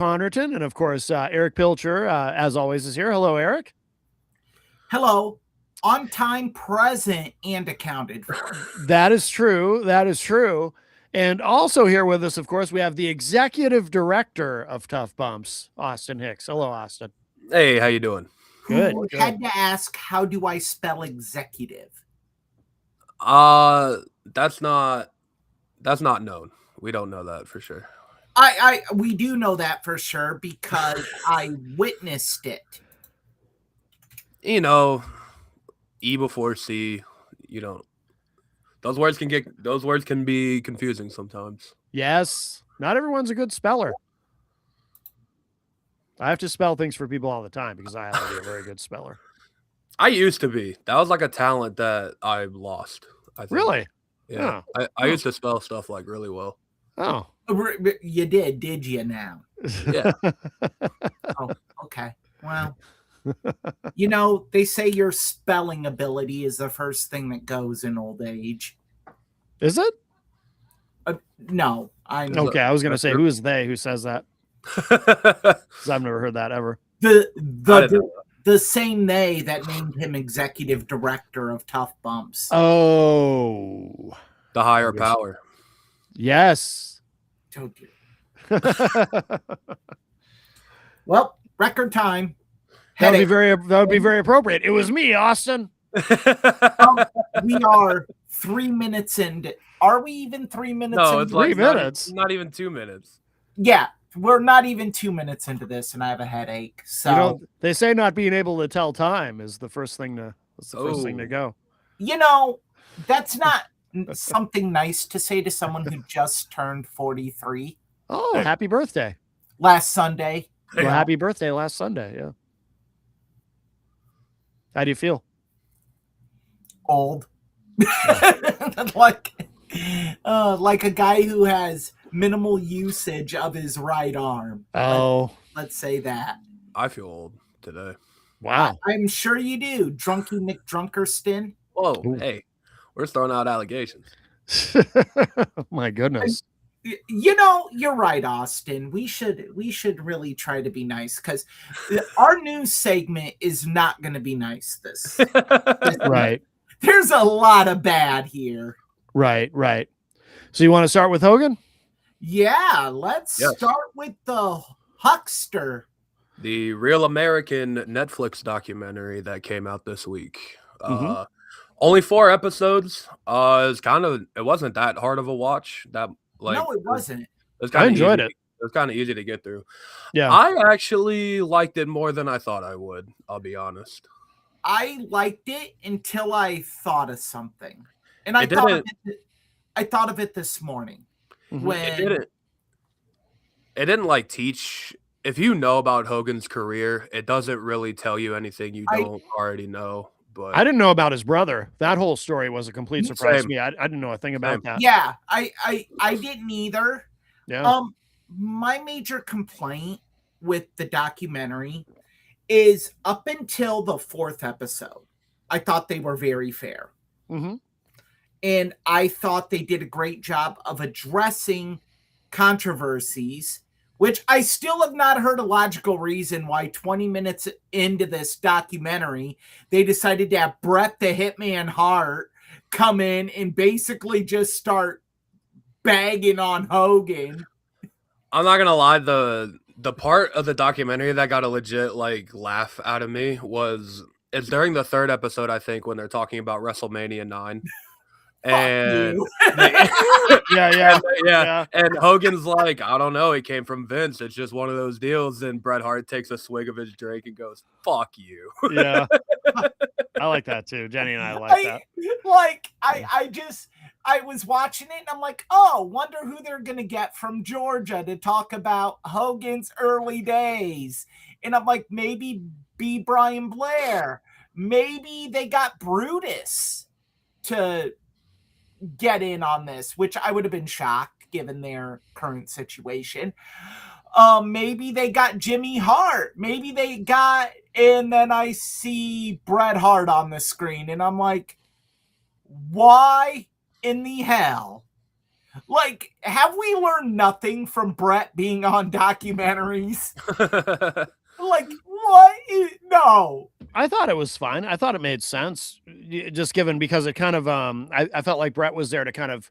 Connerton, and of course, Eric Pilcher, as always, is here. Hello, Eric. Hello. On time, present, and accounted for. That is true. That is true. And also here with us, of course, we have the executive director of Tough Bumps, Austin Hicks. Hello, Austin. Hey, how you doing? Good. Who had to ask, how do I spell executive? That's not known. We don't know that for sure. We do know that for sure because I witnessed it. You know, E before C, you know, those words can be confusing sometimes. Yes. Not everyone's a good speller. I have to spell things for people all the time because I happen to be a very good speller. I used to be. That was like a talent that I lost, I think. Really? Yeah. Oh. I used to spell stuff like really well. Oh. You did you now? Yeah. Oh, okay. Well, you know, they say your spelling ability is the first thing that goes in old age. Is it? No, I'm okay. I was going to say, who is they who says that? I've never heard that ever. The same they that named him executive director of Tough Bumps. Oh, the higher power. Yes. Told you. Well, record time. That would be very appropriate. It was me, Austin. We are 3 minutes in. Are we even 3 minutes? No, it's like 3 minutes. Not even 2 minutes. Yeah, we're not even 2 minutes into this, and I have a headache. So they say not being able to tell time is the first thing to go. You know, that's not something nice to say to someone who just turned 43. Oh, happy birthday! Last Sunday. Well, happy birthday last Sunday. Yeah. How do you feel? Old. like a guy who has minimal usage of his right arm. Oh. Let's say that. I feel old today. Wow. I'm sure you do. Drunky McDrunkerston. Whoa, hey. We're throwing out allegations. My goodness. You know, you're right, Austin. We should really try to be nice because our news segment is not going to be nice this right. There's a lot of bad here. Right. So you want to start with Hogan? Yeah, let's start with the Huckster. The Real American Netflix documentary that came out this week. Mm-hmm. Only 4 episodes. It wasn't that hard of a watch. No, it wasn't. I enjoyed it. It was kind of easy to get through. Yeah. I actually liked it more than I thought I would, I'll be honest. I liked it until I thought of something. And I thought of it this morning. Mm-hmm. When it didn't like teach. If you know about Hogan's career, it doesn't really tell you anything you don't already know. But I didn't know about his brother. That whole story was a complete surprise to me. I didn't know a thing about that. Yeah, I didn't either. Yeah. My major complaint with the documentary is up until the 4th episode, I thought they were very fair. Mm-hmm. And I thought they did a great job of addressing controversies, which I still have not heard a logical reason why 20 minutes into this documentary, they decided to have Bret the Hitman Hart come in and basically just start bagging on Hogan. I'm not going to lie, the part of the documentary that got a legit laugh out of me it's during the 3rd episode, I think, when they're talking about WrestleMania 9. And yeah. And Hogan's like, I don't know. He came from Vince. It's just one of those deals. And Bret Hart takes a swig of his drink and goes, "Fuck you." Yeah, I like that too. Jenny and I like that. I was watching it and I'm like, oh, wonder who they're gonna get from Georgia to talk about Hogan's early days. And I'm like, maybe B. Brian Blair. Maybe they got Brutus to get in on this, which I would have been shocked given their current situation. Maybe they got Jimmy Hart. Maybe they got, and then I see Bret Hart on the screen and I'm like, why in the hell Like, have we learned nothing from Brett being on documentaries? Like, what? No. I thought it was fine. I thought it made sense, just given because it kind of I felt like Brett was there to kind of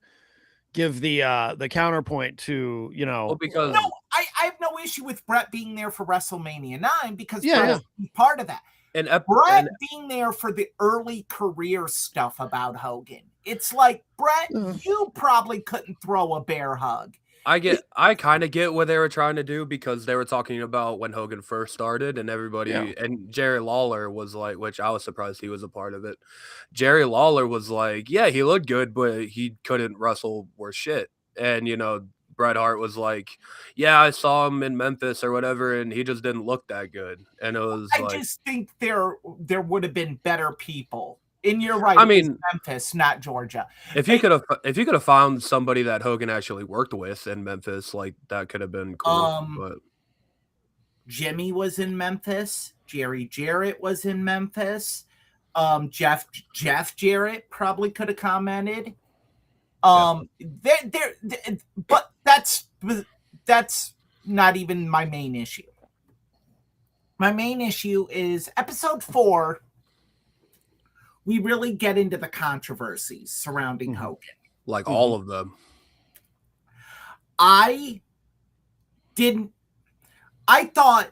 give the counterpoint to well, because No, I have no issue with Brett being there for WrestleMania 9 because Yeah, Brett's part of that. Brett and being there for the early career stuff about Hogan. It's like, Brett, you probably couldn't throw a bear hug. I kind of get what they were trying to do because they were talking about when Hogan first started and everybody Yeah. and Jerry Lawler was like, which I was surprised he was a part of it. Jerry Lawler was like, yeah, he looked good, but he couldn't wrestle worth shit. And Bret Hart was like, yeah, I saw him in Memphis or whatever, and he just didn't look that good. And it was I just think there would have been better people. And you're right. I mean, Memphis, not Georgia. if you could have found somebody that Hogan actually worked with in Memphis, like that could have been cool. But Jimmy was in Memphis. Jerry Jarrett was in Memphis. Jeff Jarrett probably could have commented. But that's not even my main issue. My main issue is episode 4. We really get into the controversies surrounding Hogan. Like all of them. I thought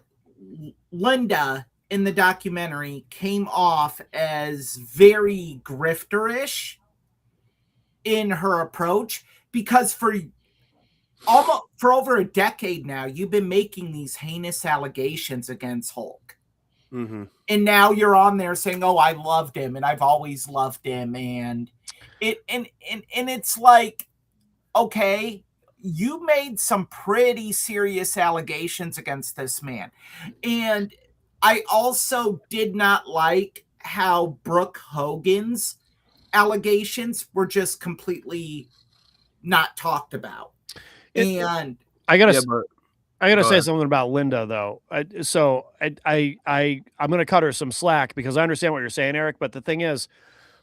Linda in the documentary came off as very grifterish in her approach because for over a decade now, you've been making these heinous allegations against Hulk. Mm-hmm. And now you're on there saying, "Oh, I loved him, and I've always loved him," and it's like, okay, you made some pretty serious allegations against this man, and I also did not like how Brooke Hogan's allegations were just completly not talked about. And I gotta Go say ahead. something about Linda though. I'm gonna cut her some slack because I understand what you're saying, Eric. But the thing is,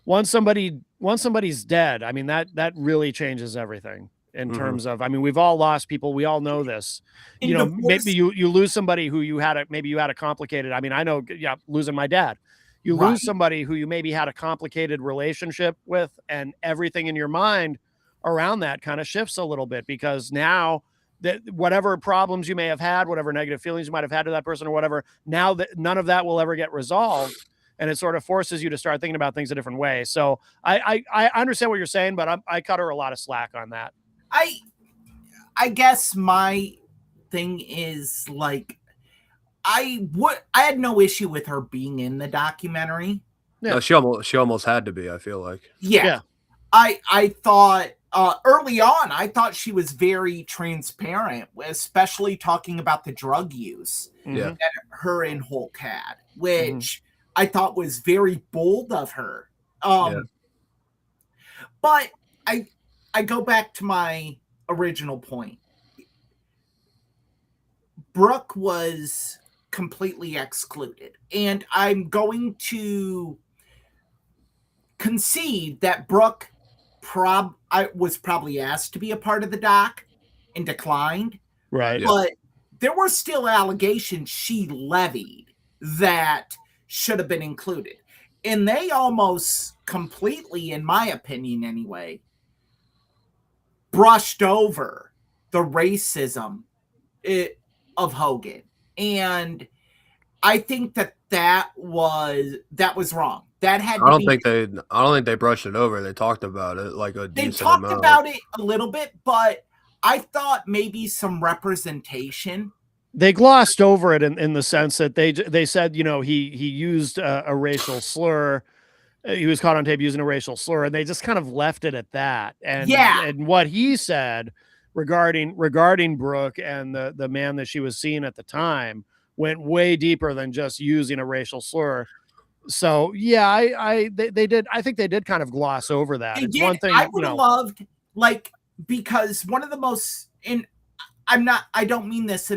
once somebody's dead, I mean that really changes everything in terms of. I mean, we've all lost people. We all know this. Maybe you lose somebody who you had a complicated. I mean, I know, losing my dad. You lose somebody who you maybe had a complicated relationship with, and everything in your mind around that kind of shifts a little bit because now that whatever problems you may have had, whatever negative feelings you might have had to that person or whatever, now that none of that will ever get resolved. And it sort of forces you to start thinking about things a different way. So I understand what you're saying, but I cut her a lot of slack on that. I guess my thing is like, I had no issue with her being in the documentary. No, she almost had to be, I feel like. Yeah. I thought early on, I thought she was very transparent, especially talking about the drug use that her and Hulk had, which I thought was very bold of her. But I go back to my original point. Brooke was completely excluded, and I'm going to concede that Brooke was probably asked to be a part of the doc and declined. Right. But there were still allegations she levied that should have been included. And they almost completely, in my opinion anyway, brushed over the racism of Hogan. And I think that was wrong. That had I don't think they brushed it over. They talked about it like a decent amount. They talked about it a little bit, but I thought maybe some representation. They glossed over it in the sense that they said, he used a racial slur. He was caught on tape using a racial slur, and they just kind of left it at that. And and what he said regarding Brooke and the man that she was seeing at the time went way deeper than just using a racial slur. So yeah, they did. I think they did kind of gloss over that. It's one thing I would have loved, like, because one of the most I don't mean this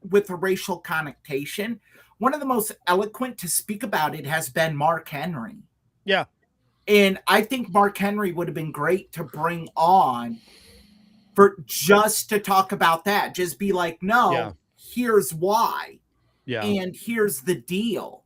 with a racial connotation. One of the most eloquent to speak about it has been Mark Henry. Yeah. And I think Mark Henry would have been great to bring on for just to talk about that. Just be like, no, Yeah. here's why. Yeah. And here's the deal.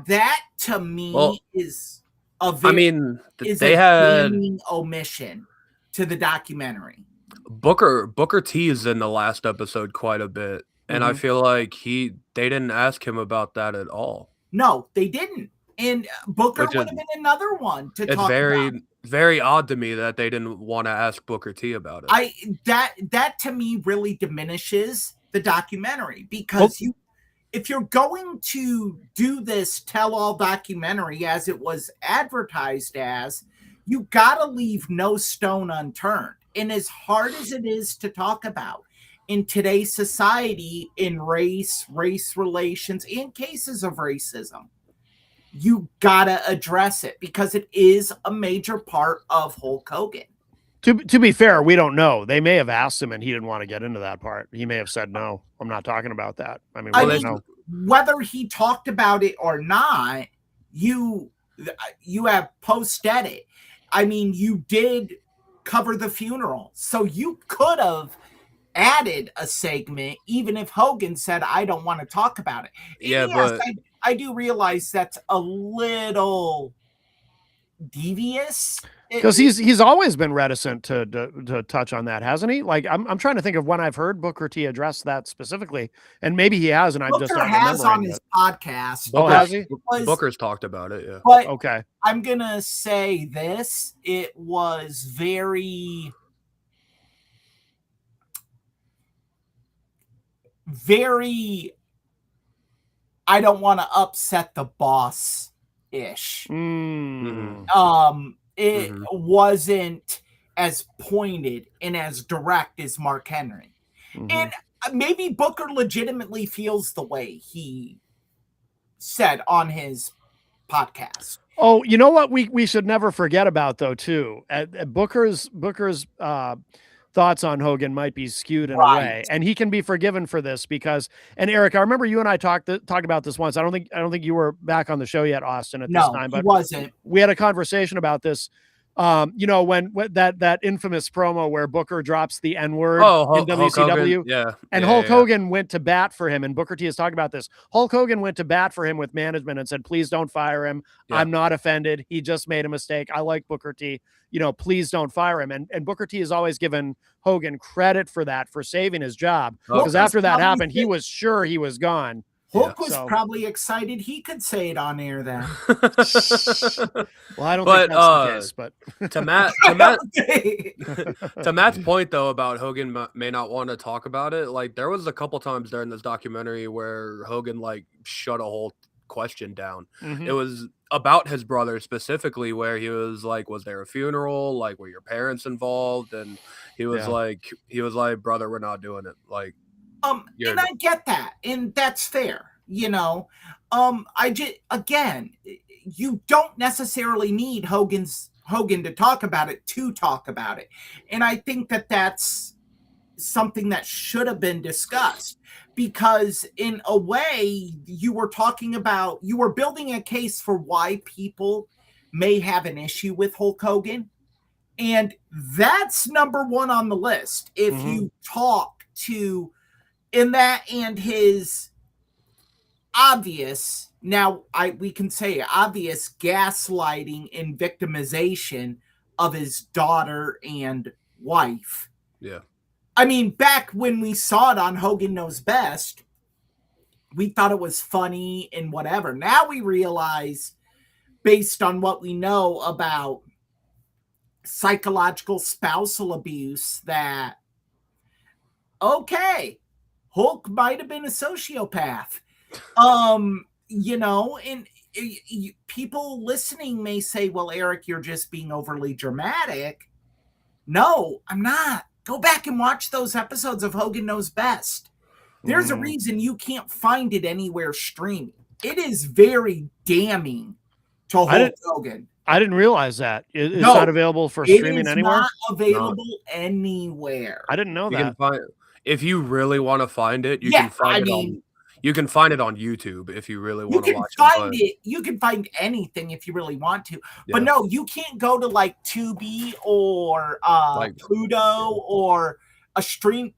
That to me is a very they had damning omission to the documentary. Booker T is in the last episode quite a bit, and I Mhm. feel like they didn't ask him about that at all. No, they didn't. And Booker Which would is- have been another one to It's talk about. very odd to me that they didn't want to ask Booker T about it. That to me really diminishes the documentary, because if you're going to do this tell-all documentary as it was advertised as, you gotta leave no stone unturned. And as hard as it is to talk about in today's society, in race relations, in cases of racism, you gotta address it, because it is a major part of Hulk Hogan. To be fair, we don't know. They may have asked him and he didn't want to get into that part. He may have said, no, I'm not talking about that. I mean, we don't know. Whether he talked about it or not, you have post edit. I mean, you did cover the funeral, so you could have added a segment even if Hogan said, I don't want to talk about it. Yeah, yes, but I do realize that's a little devious, because he's always been reticent to touch on that, hasn't he? Like, I'm trying to think of when I've heard Booker T address that specifically, and maybe he has, and I'm just not has on remembering his it. podcast. Oh, has he? Booker's talked about it, yeah. But Okay, I'm gonna say this: it was very I don't want to upset the boss ish. It wasn't as pointed and as direct as Mark Henry. And maybe Booker legitimately feels the way he said on his podcast. Oh, you know what we should never forget about, though, too. Booker's thoughts on Hogan might be skewed in a way, and he can be forgiven for this because. And Eric, I remember you and I talked about this once. I don't think you were back on the show yet, Austin, at this time, but he wasn't. We had a conversation about this. When that infamous promo where Booker drops the N-word in WCW, Hulk Hogan went to bat for him, and Booker T has talked about this. Hulk Hogan went to bat for him with management and said, please don't fire him. Yeah. I'm not offended. He just made a mistake. I like Booker T. Please don't fire him. And Booker T has always given Hogan credit for that, for saving his job. Because after that happened, he was sure he was gone. Hulk was probably excited he could say it on air then. Well, I don't think that's the case, but to Matt's point though about Hogan may not want to talk about it, like there was a couple times during this documentary where Hogan like shut a whole question down. It was about his brother specifically, where he was like, was there a funeral? Like, were your parents involved? And he was like, brother, we're not doing it. Like, and I get that, and that's fair, again, you don't necessarily need Hogan to talk about it to talk about it. And I think that that's something that should have been discussed, because in a way you were building a case for why people may have an issue with Hulk Hogan. And that's number one on the list. If you talk to in that and his obvious, we can say obvious gaslighting and victimization of his daughter and wife. Yeah. I mean, back when we saw it on Hogan Knows Best, we thought it was funny and whatever. Now we realize, based on what we know about psychological spousal abuse, that, okay, Hulk might have been a sociopath. And people listening may say, well, Eric, you're just being overly dramatic. No, I'm not. Go back and watch those episodes of Hogan Knows Best. There's a reason you can't find it anywhere streaming. It is very damning to Hulk Hogan. I didn't realize that. It's not available for streaming anywhere? Not available anywhere. I didn't know that. If you really want to find it, you can find it on You can find it on YouTube if you really You want to can watch find it. it. You can find anything if you really want to. But Yeah. no, you can't go to like Tubi or Like- Pluto or a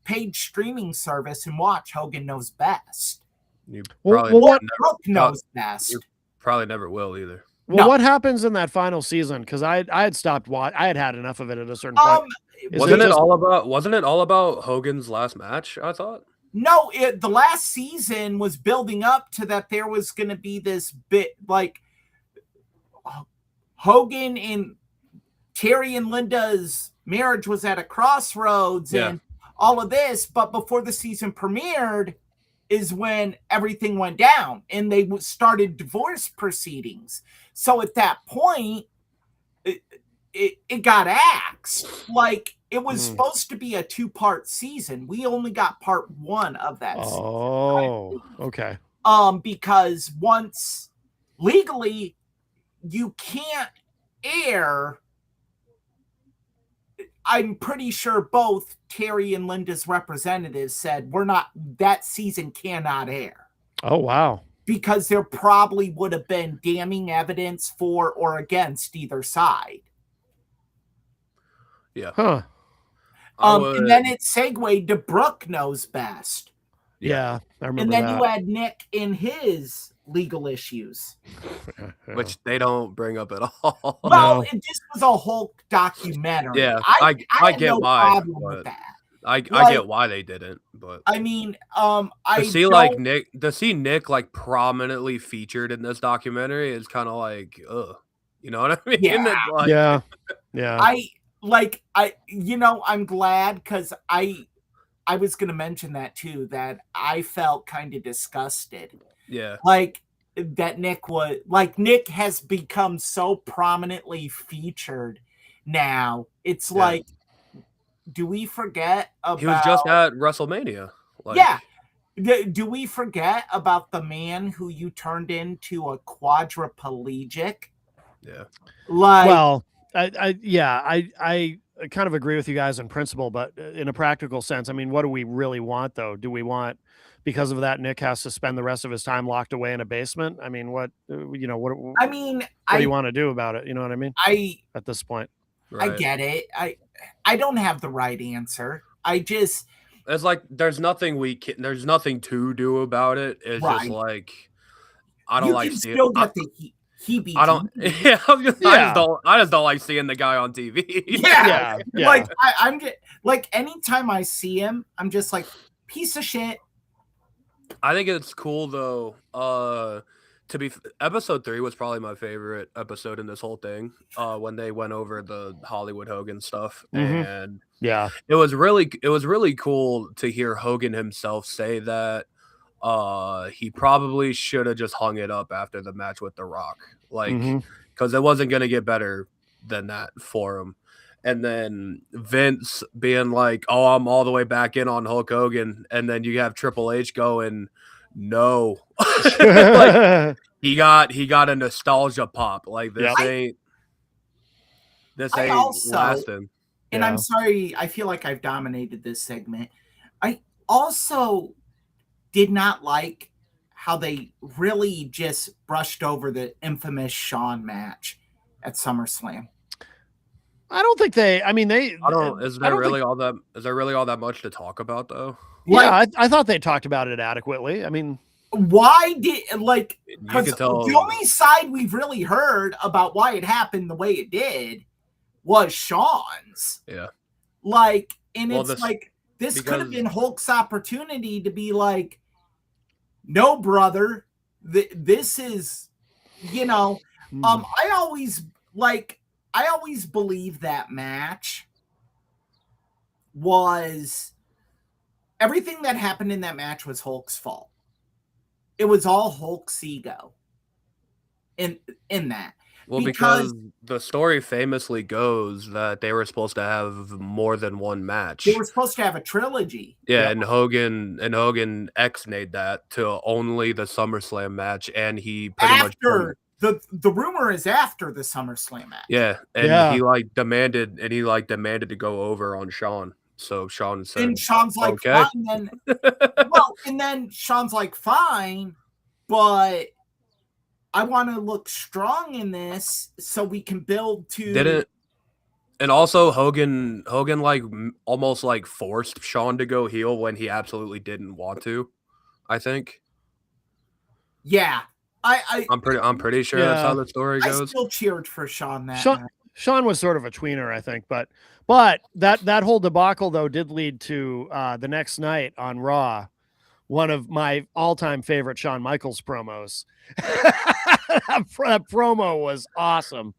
paid streaming service and watch Hogan Knows Best. You Well, probably, well, what- Brooke Knows Best. you probably never will either. Well, No. what happens in that final season? Because I had stopped watching. I had enough of it at a certain point. Is Wasn't it just- all about Hogan's last match? I thought. No, the last season was building up to that there was going to be this bit like Hogan and Terry and Linda's marriage was at a crossroads and all of this. But before the season premiered is when everything went down and they started divorce proceedings. So at that point, it got axed. Like it was supposed to be a 2-part season. We only got part 1 of that. Oh, okay. Because once legally you can't air. I'm pretty sure both Terry and Linda's representatives said that season cannot air. Oh, wow. Because there probably would have been damning evidence for or against either side. Yeah. Huh. And then it segued to Brooke Knows Best. Yeah, I remember And then that. you had Nick in his legal issues. Which they don't bring up at all. Well, No. this was a Hulk documentary. Yeah, I I had get no why, problem but- with that. I Like- get why they didn't, but I mean, I to see Nick like prominently featured in this documentary is kind of like, ugh, you know what I mean? Yeah. It's like, Yeah. Yeah. I'm glad because I was going to mention that too, that I felt kind of disgusted. yeah, Like that Nick has become so prominently featured now. It's Yeah. like, do we forget about... he was just at WrestleMania. Like, yeah. Do we forget about the man who you turned into a quadriplegic? yeah, Like, Well, I kind of agree with you guys in principle, but in a practical sense, I mean, what do we really want though? Do we want, because of that, Nick has to spend the rest of his time locked away in a basement? I mean, what do you want to do about it? You know what I mean? At this point, I right. get it. I don't have the right answer. It's like there's nothing to do about it. It's Right. just like I don't you like can seeing. still get the heebie. I don't. Yeah, I just don't like seeing the guy on TV. Yeah. yeah. Like I'm just like anytime I see him, I'm just like piece of shit. I think it's cool though. Episode 3 was probably my favorite episode in this whole thing. When they went over the Hollywood Hogan stuff, Mhm. and Yeah. it was really cool to hear Hogan himself say that he probably should have just hung it up after the match with The Rock, like Mhm. because it wasn't gonna get better than that for him. And then Vince being like, "Oh, I'm all the way back in on Hulk Hogan," and then you have Triple H going, "No." Like, he got a nostalgia pop. Like this Yep. ain't I also- lasting. And Yeah. I'm sorry, I feel like I've dominated this segment. I also did not like how they really just brushed over the infamous Shawn match at SummerSlam. I don't think they. I mean, they. I don't. Is I there don't really all that? Is there really all that much to talk about though? Yeah, I thought they talked about it adequately. I mean, Why did You because could tell. the only side we've really heard about why it happened the way it did was Shawn's. Yeah. Like, and Well, it's this- like this could have because- been Hulk's opportunity to be like, no, brother, this is, I always believe that match was everything that happened in that match was Hulk's fault. It was all Hulk's ego in that. Well, because the story famously goes that they were supposed to have more than one match. They were supposed to have a trilogy. Yeah, and Hogan ex-nayed that to only the SummerSlam match, and he pretty much After the rumor is after the SummerSlam match. yeah, and Yeah. he demanded to go over on Shawn. So Sean said, And Sean's like, okay. fine, then. Well, and then Sean's like, fine, but I want to look strong in this so we can build to. Didn't. And also Hogan like almost like forced Sean to go heel when he absolutely didn't want to, I think. Yeah. I'm pretty sure that's how the story I goes. still cheered for Sean that night. Sean was sort of a tweener, I think, but that whole debacle though did lead to the next night on Raw, one of my all-time favorite Shawn Michaels promos. That promo was awesome.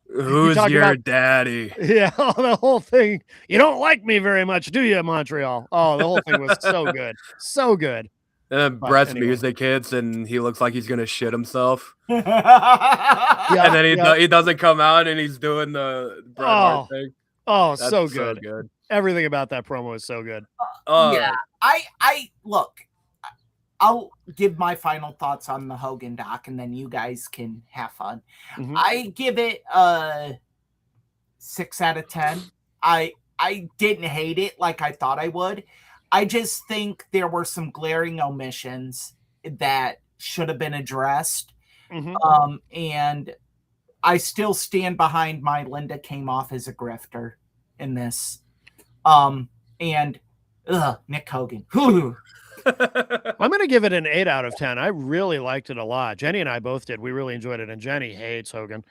Who's your daddy? Yeah, the whole thing. You don't like me very much, do you, Montreal? Oh, the whole thing was so good. So good. And then Brett's music hits and he looks like he's gonna shit himself. And then he doesn't come out and he's doing the Bret Hart thing. Oh, so good. Everything about that promo is so good. Yeah. I look, I'll give my final thoughts on the Hogan doc and then you guys can have fun. Mm-hmm. I give it a 6 out of 10. I didn't hate it like I thought I would. I just think there were some glaring omissions that should have been addressed. Mm-hmm. And I still stand behind my Linda came off as a grifter in this. And Nick Hogan. I'm going to give it an 8 out of 10. I really liked it a lot. Jenny and I both did. We really enjoyed it. And Jenny hates Hogan.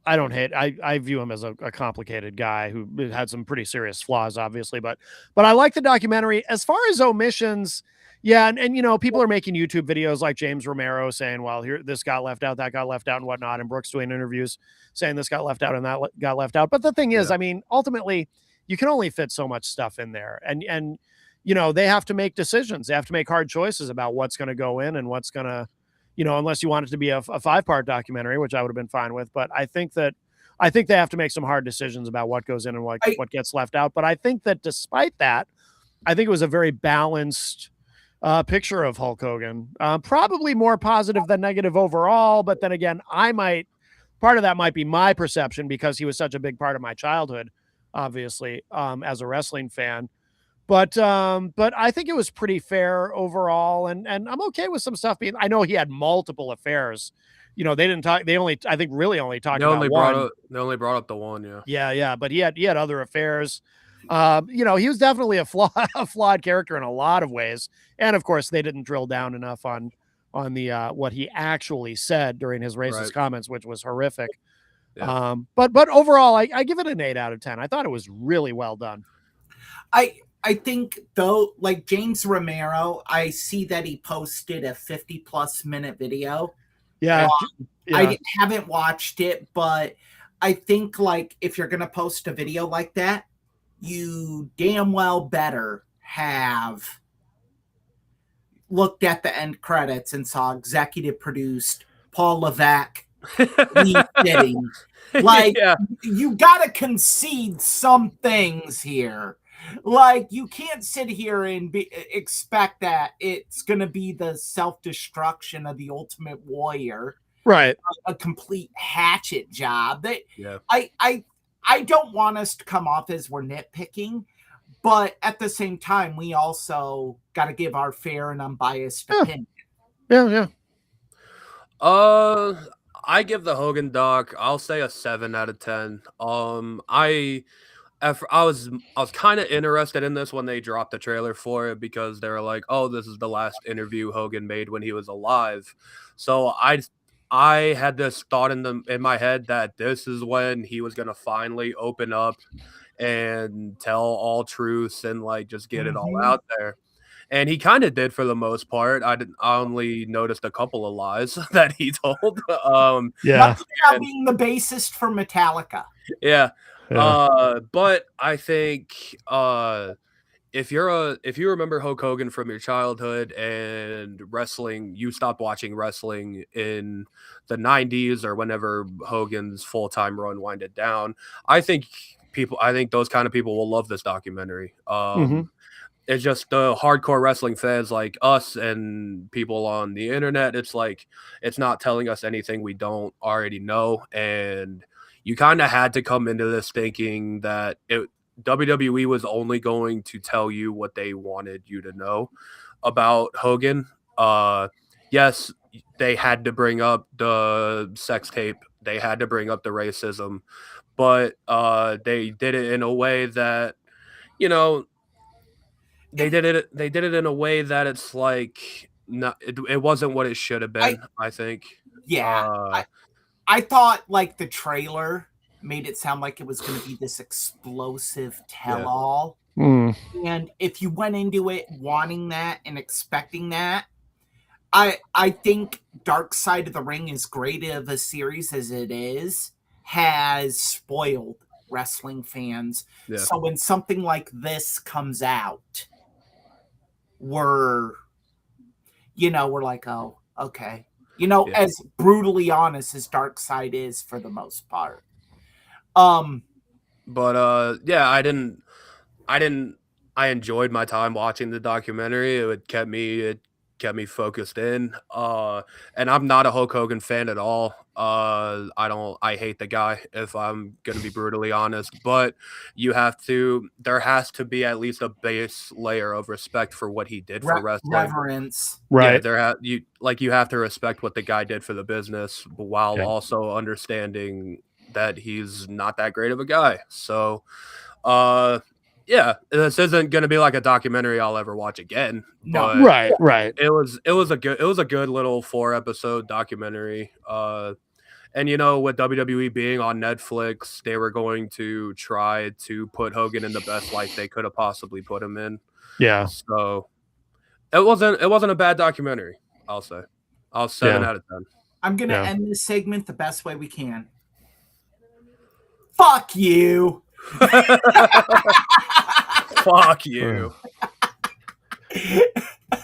I don't hate. I view him as a complicated guy who had some pretty serious flaws, obviously. But I like the documentary. As far as omissions, yeah, and you know, people are making YouTube videos like James Romero saying, "Well, here this got left out, that got left out, and whatnot," and Brooks doing interviews saying this got left out and that got left out. But the thing is, I mean, ultimately, you can only fit so much stuff in there, and you know, they have to make decisions. They have to make hard choices about what's going to go in and what's going to. You know, unless you want it to be a 5-part documentary, which I would have been fine with. But I think they have to make some hard decisions about what goes in and what gets left out. But I think that despite that, I think it was a very balanced picture of Hulk Hogan. Probably more positive than negative overall. But then again, part of that might be my perception because he was such a big part of my childhood, obviously, as a wrestling fan. But I think it was pretty fair overall, and I'm okay with some stuff being. I know he had multiple affairs. You know, they didn't talk. They only, I think, really only talked about one. They only brought up the one, yeah. Yeah. But he had other affairs. You know, he was definitely a flawed character in a lot of ways, and of course, they didn't drill down enough on the what he actually said during his racist comments, which was horrific. Yeah. But overall, I give it an 8 out of 10. I thought it was really well done. I think though, like James Romero, I see that he posted a 50+ minute video. Yeah. I haven't watched it, but I think like if you're going to post a video like that, you damn well better have looked at the end credits and saw executive produced Paul Levesque sitting. Like you got to concede some things here. Like, you can't sit here and expect that it's going to be the self-destruction of the Ultimate Warrior. Right. A complete hatchet job. I don't want us to come off as we're nitpicking, but at the same time, we also got to give our fair and unbiased opinion. Yeah. I give the Hogan doc, I'll say a 7 out of 10. I was kind of interested in this when they dropped the trailer for it because they were like, "Oh, this is the last interview Hogan made when he was alive." So I had this thought in my head that this is when he was gonna finally open up and tell all truths and like just get it all out there. And he kind of did for the most part. I only noticed a couple of lies that he told. Being the bassist for Metallica. Yeah. But I think if you remember Hulk Hogan from your childhood and wrestling, you stopped watching wrestling in the 90s or whenever Hogan's full-time run winded down, I think those kind of people will love this documentary. It's just the hardcore wrestling fans like us and people on the internet. It's like, it's not telling us anything we don't already know. And you kind of had to come into this thinking that WWE was only going to tell you what they wanted you to know about Hogan. Yes, they had to bring up the sex tape. They had to bring up the racism, but they did it in a way that, you know, they did it in a way that it's like not it wasn't what it should have been, I think. Yeah. I thought like the trailer made it sound like it was going to be this explosive tell-all. And if you went into it wanting that and expecting that, I think Dark Side of the Ring, as great of a series as it is, has spoiled wrestling fans. Yeah. So when something like this comes out, we're like, oh, okay. As brutally honest as Dark Side is for the most part. But I enjoyed my time watching the documentary. It kept me focused in. And I'm not a Hulk Hogan fan at all. I hate the guy, if I'm gonna be brutally honest, but there has to be at least a base layer of respect for what he did for wrestling. Reverence. Right. Yeah, you have to respect what the guy did for the business while also understanding that he's not that great of a guy. So this isn't going to be like a documentary I'll ever watch again. No. But Right. It was a good little 4-episode documentary. And with WWE being on Netflix, they were going to try to put Hogan in the best light they could have possibly put him in. Yeah. So it wasn't a bad documentary, I'll say. I'll 7 out of 10. I'm going to end this segment the best way we can. Fuck you. Fuck you.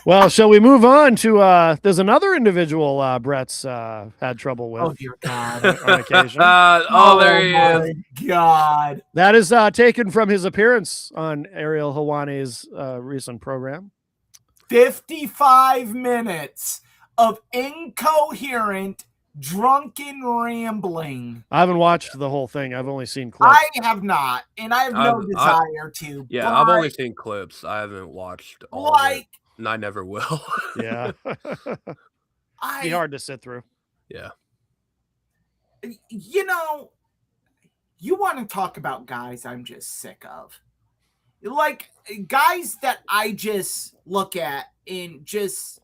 Well, shall we move on to there's another individual Brett's had trouble with. Oh dear God. On occasion. There he is. God. That is taken from his appearance on Ariel Helwani's recent program. 55 minutes of incoherent, drunken rambling. I haven't watched the whole thing. I've only seen clips. I have not, and I have no desire to. Yeah, I've only seen clips. I haven't watched all of it, and I never will. Yeah. Be hard to sit through. Yeah. You want to talk about guys I'm just sick of. Like, guys that I just look at and just,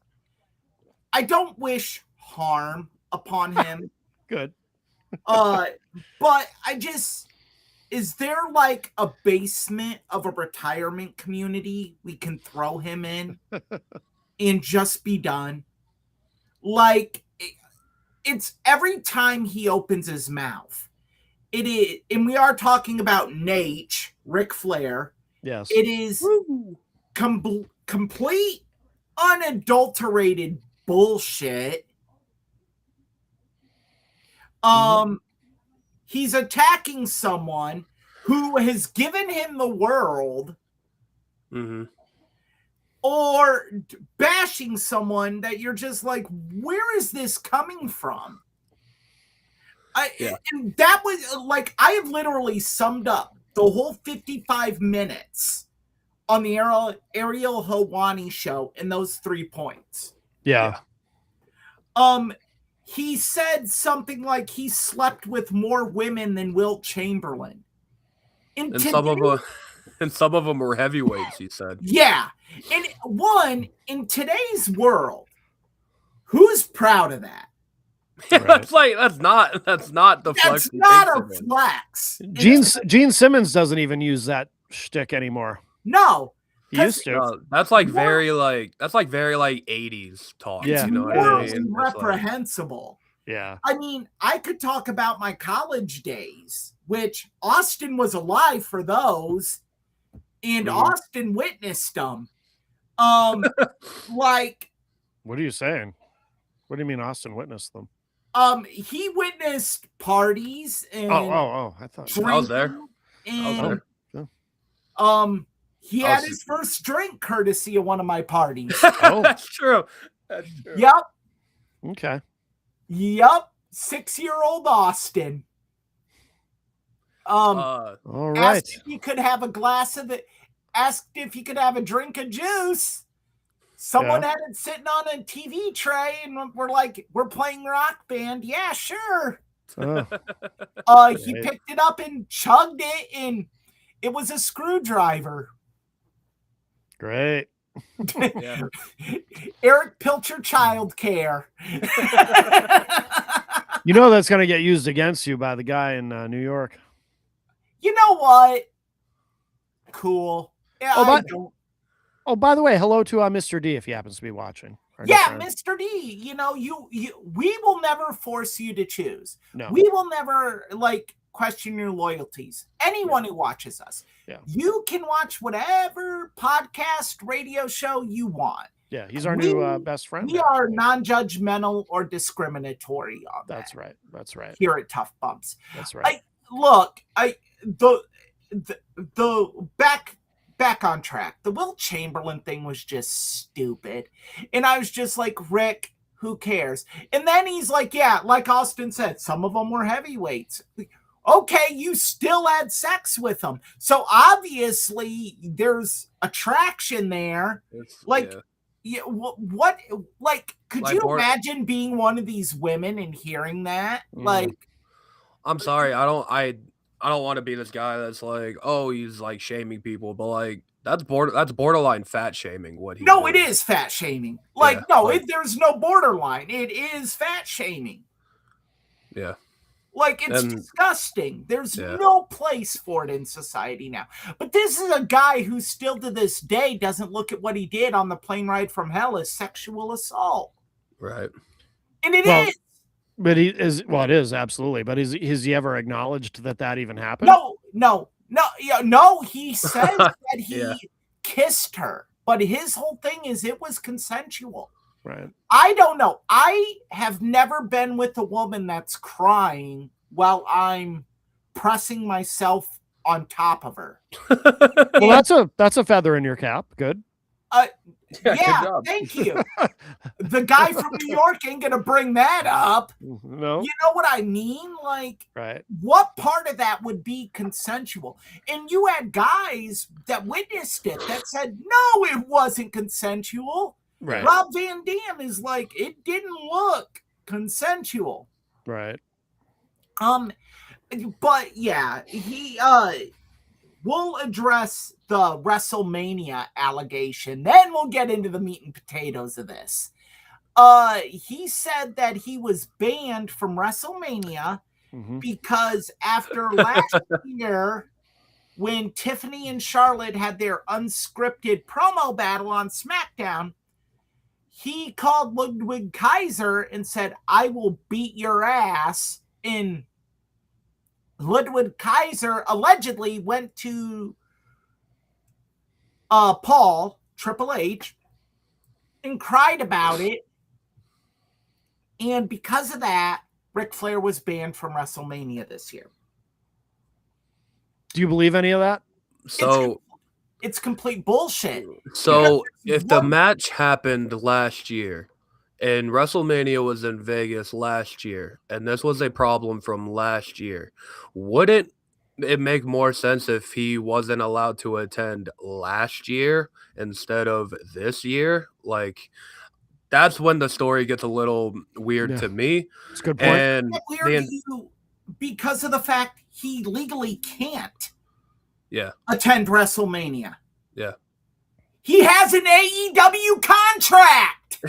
I don't wish harm upon him. Good. But I just, is there like a basement of a retirement community we can throw him in and just be done? Like, it's every time he opens his mouth, it is, and we are talking about Nate, Ric Flair. Yes. It is complete, unadulterated bullshit. He's attacking someone who has given him the world, or bashing someone that you're just like, where is this coming from? And that was like, I have literally summed up the whole 55 minutes on the Ariel Helwani show in those 3 points. Yeah. He said something like he slept with more women than Wilt Chamberlain. And some of them were heavyweights, he said. Yeah. And in today's world, who's proud of that? Right. That's not the flex. That's not a flex. Gene Simmons doesn't even use that shtick anymore. No. He used to. No, that's very 80s talk. Yeah. You know what I mean? Reprehensible. Yeah. I mean, I could talk about my college days, which Austin was alive for those, and Austin witnessed them. Like, what are you saying? What do you mean Austin witnessed them? He witnessed parties and I thought I was there. And he had his first drink courtesy of one of my parties. That's true. That's true. Yep. Okay. Yep. 6-year-old Austin. All right. Asked if you could have a glass of it. Asked if you could have a drink of juice. Someone had it sitting on a TV tray, and we're like, we're playing Rock Band. Yeah, sure. He picked it up and chugged it, and it was a screwdriver. Great. Yeah. Eric Pilcher Child Care. You know that's going to get used against you by the guy in New York. You know what? Cool. Yeah, Oh, by the way, hello to Mr. D if he happens to be watching. Yeah, Mr. D. You know, we will never force you to choose. No. We will never question your loyalties. Anyone who watches us, you can watch whatever podcast, radio show you want. Yeah, he's our new best friend. We are non-judgmental or discriminatory on that. That's right. That's right. Here at Tough Bumps. That's right. The back on track. The Will Chamberlain thing was just stupid. And I was just like, Rick, who cares? And then he's like, yeah, like Austin said, some of them were heavyweights. Okay, you still had sex with them. So obviously there's attraction there. What could you imagine being one of these women and hearing that? I'm sorry, I don't want to be this guy that's like, oh, he's like shaming people, but like that's borderline fat shaming. What he it is fat shaming. There's no borderline. It is fat shaming. Yeah. It's disgusting. There's no place for it in society now. But this is a guy who still to this day doesn't look at what he did on the plane ride from hell as sexual assault. Right. And it is. But it is absolutely. But has he ever acknowledged that even happened? No. He says that he kissed her, but his whole thing is it was consensual. Right. I don't know. I have never been with a woman that's crying while I'm pressing myself on top of her. Well, that's a feather in your cap. Good. Yeah, thank you. The guy from New York ain't gonna bring that up. No. You know what I mean? Right. What part of that would be consensual? And you had guys that witnessed it that said, no, it wasn't consensual. Right. Rob Van Dam is like, it didn't look consensual. Right. But yeah, he we'll address the WrestleMania allegation. Then we'll get into the meat and potatoes of this. He said that he was banned from WrestleMania because after last year, when Tiffany and Charlotte had their unscripted promo battle on SmackDown, he called Ludwig Kaiser and said, I will beat your ass. And Ludwig Kaiser allegedly went to Paul, Triple H, and cried about it. And because of that, Ric Flair was banned from WrestleMania this year. Do you believe any of that? So it's complete bullshit. So if the match happened last year and WrestleMania was in Vegas last year, and this was a problem from last year, wouldn't it make more sense if he wasn't allowed to attend last year instead of this year? That's when the story gets a little weird to me. It's a good point. And because of the fact he legally can't attend WrestleMania. Yeah. He has an AEW contract.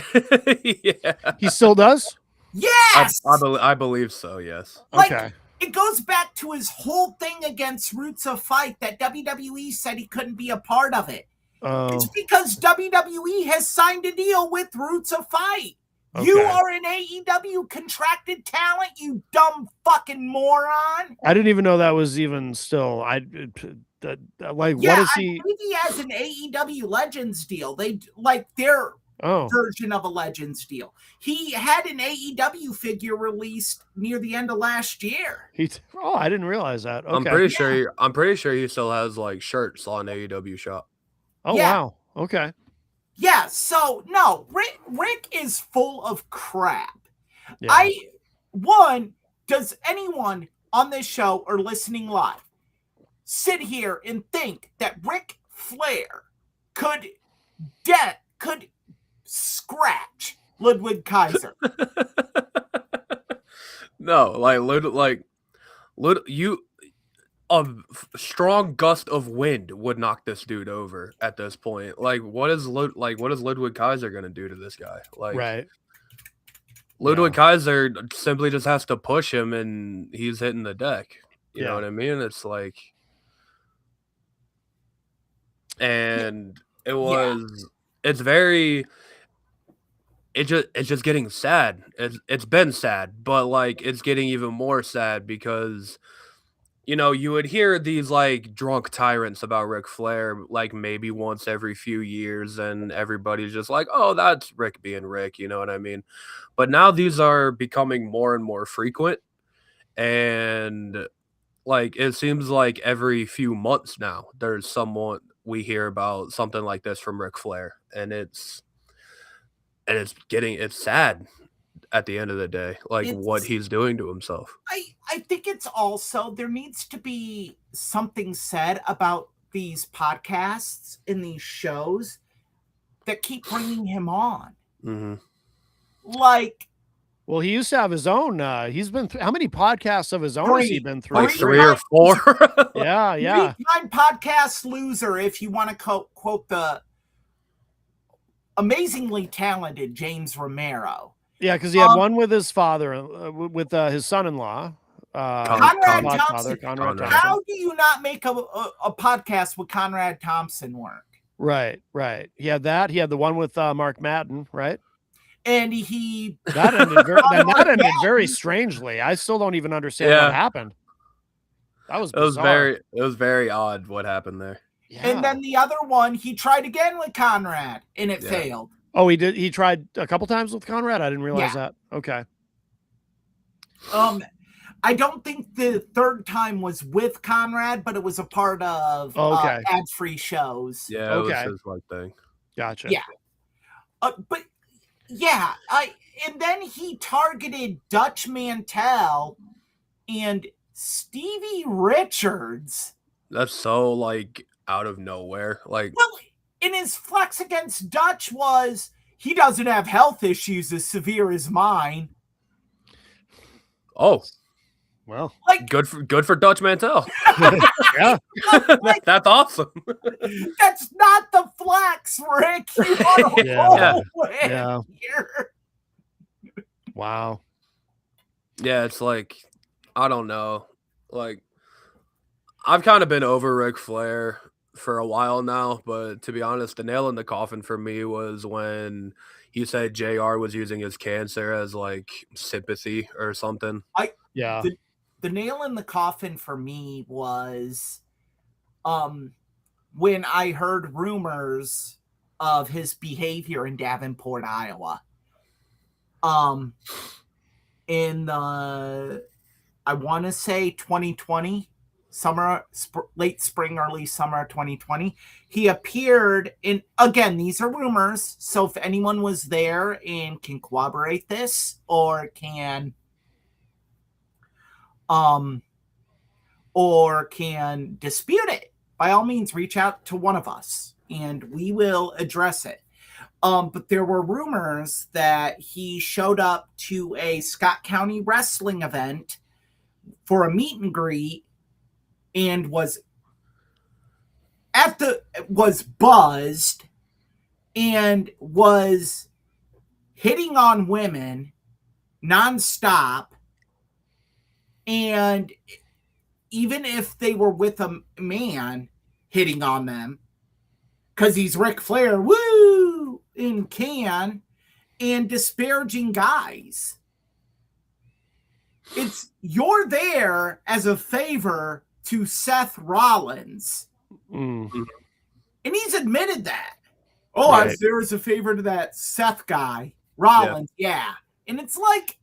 Yeah. He still does? Yes. I believe so, yes. Okay. It goes back to his whole thing against Roots of Fight that WWE said he couldn't be a part of it. It's because WWE has signed a deal with Roots of Fight. Okay. You are an AEW contracted talent, you dumb fucking moron. I didn't even know that was even still. What is he? I believe he has an AEW Legends deal. Their version of a Legends deal. He had an AEW figure released near the end of last year. I didn't realize that. Okay. I'm pretty sure he still has shirts on AEW shop. Oh wow. Okay. Yeah, so no, Rick is full of crap. Yeah. Does anyone on this show or listening live sit here and think that Ric Flair could scratch Ludwig Kaiser. No, a strong gust of wind would knock this dude over at this point. Like, what is Ludwig Kaiser gonna do to this guy? Like, Right. Ludwig Kaiser simply just has to push him, and he's hitting the deck. You know what I mean? It's like, and it's just getting sad. It's been sad, but like it's getting even more sad because, you know, you would hear these like drunk tyrants about Ric Flair like maybe once every few years, and everybody's just like, oh, that's Rick being Rick, you know what I mean? But now these are becoming more and more frequent, and like it seems like every few months now there's someone we hear about something like this from Ric Flair, and it's sad at the end of the day, like what he's doing to himself. I think it's also, there needs to be something said about these podcasts and these shows that keep bringing him on. Mm-hmm. Like, well, he used to have his own. He's been how many podcasts of his own has he been through? Like 3 or 4. Yeah. Three-time podcast loser, if you want to quote the amazingly talented James Romero. Yeah, because he had one with his father, with his son-in-law, Conrad Thompson. Conrad Thompson. How do you not make a podcast with Conrad Thompson work? Right. He had that. He had the one with Mark Madden, right? And that ended very strangely. I still don't even understand what happened. That was bizarre. It was very odd what happened there. Yeah. And then the other one, he tried again with Conrad, and it failed. Oh, he did. He tried a couple times with Conrad. I didn't realize that. Okay. I don't think the third time was with Conrad, but it was a part of ad-free shows. Yeah, it was his like thing. Gotcha. Yeah. But yeah, and then he targeted Dutch Mantel and Stevie Richards. That's so like out of nowhere. Like, well, and his flex against Dutch was he doesn't have health issues as severe as mine. Oh, well, like good for Dutch Mantel. Yeah, that's awesome. That's not the flex, Rick. You yeah. Here. Wow. Yeah, it's like, I don't know. Like, I've kind of been over Ric Flair for a while now, but to be honest, the nail in the coffin for me was when he said JR was using his cancer as like sympathy or something. The nail in the coffin for me was when I heard rumors of his behavior in Davenport, Iowa. In the, I want to say 2020, late spring, early summer 2020, he appeared in, again, these are rumors, so if anyone was there and can corroborate this or can dispute it, by all means reach out to one of us and we will address it. But there were rumors that he showed up to a Scott County wrestling event for a meet and greet and was buzzed and was hitting on women nonstop. And even if they were with a man, hitting on them because he's Ric Flair, woo, and disparaging guys. You're there as a favor to Seth Rollins. Mm-hmm. And he's admitted that. Oh, I was there as a favor to that Seth guy. Rollins, yeah. And it's like,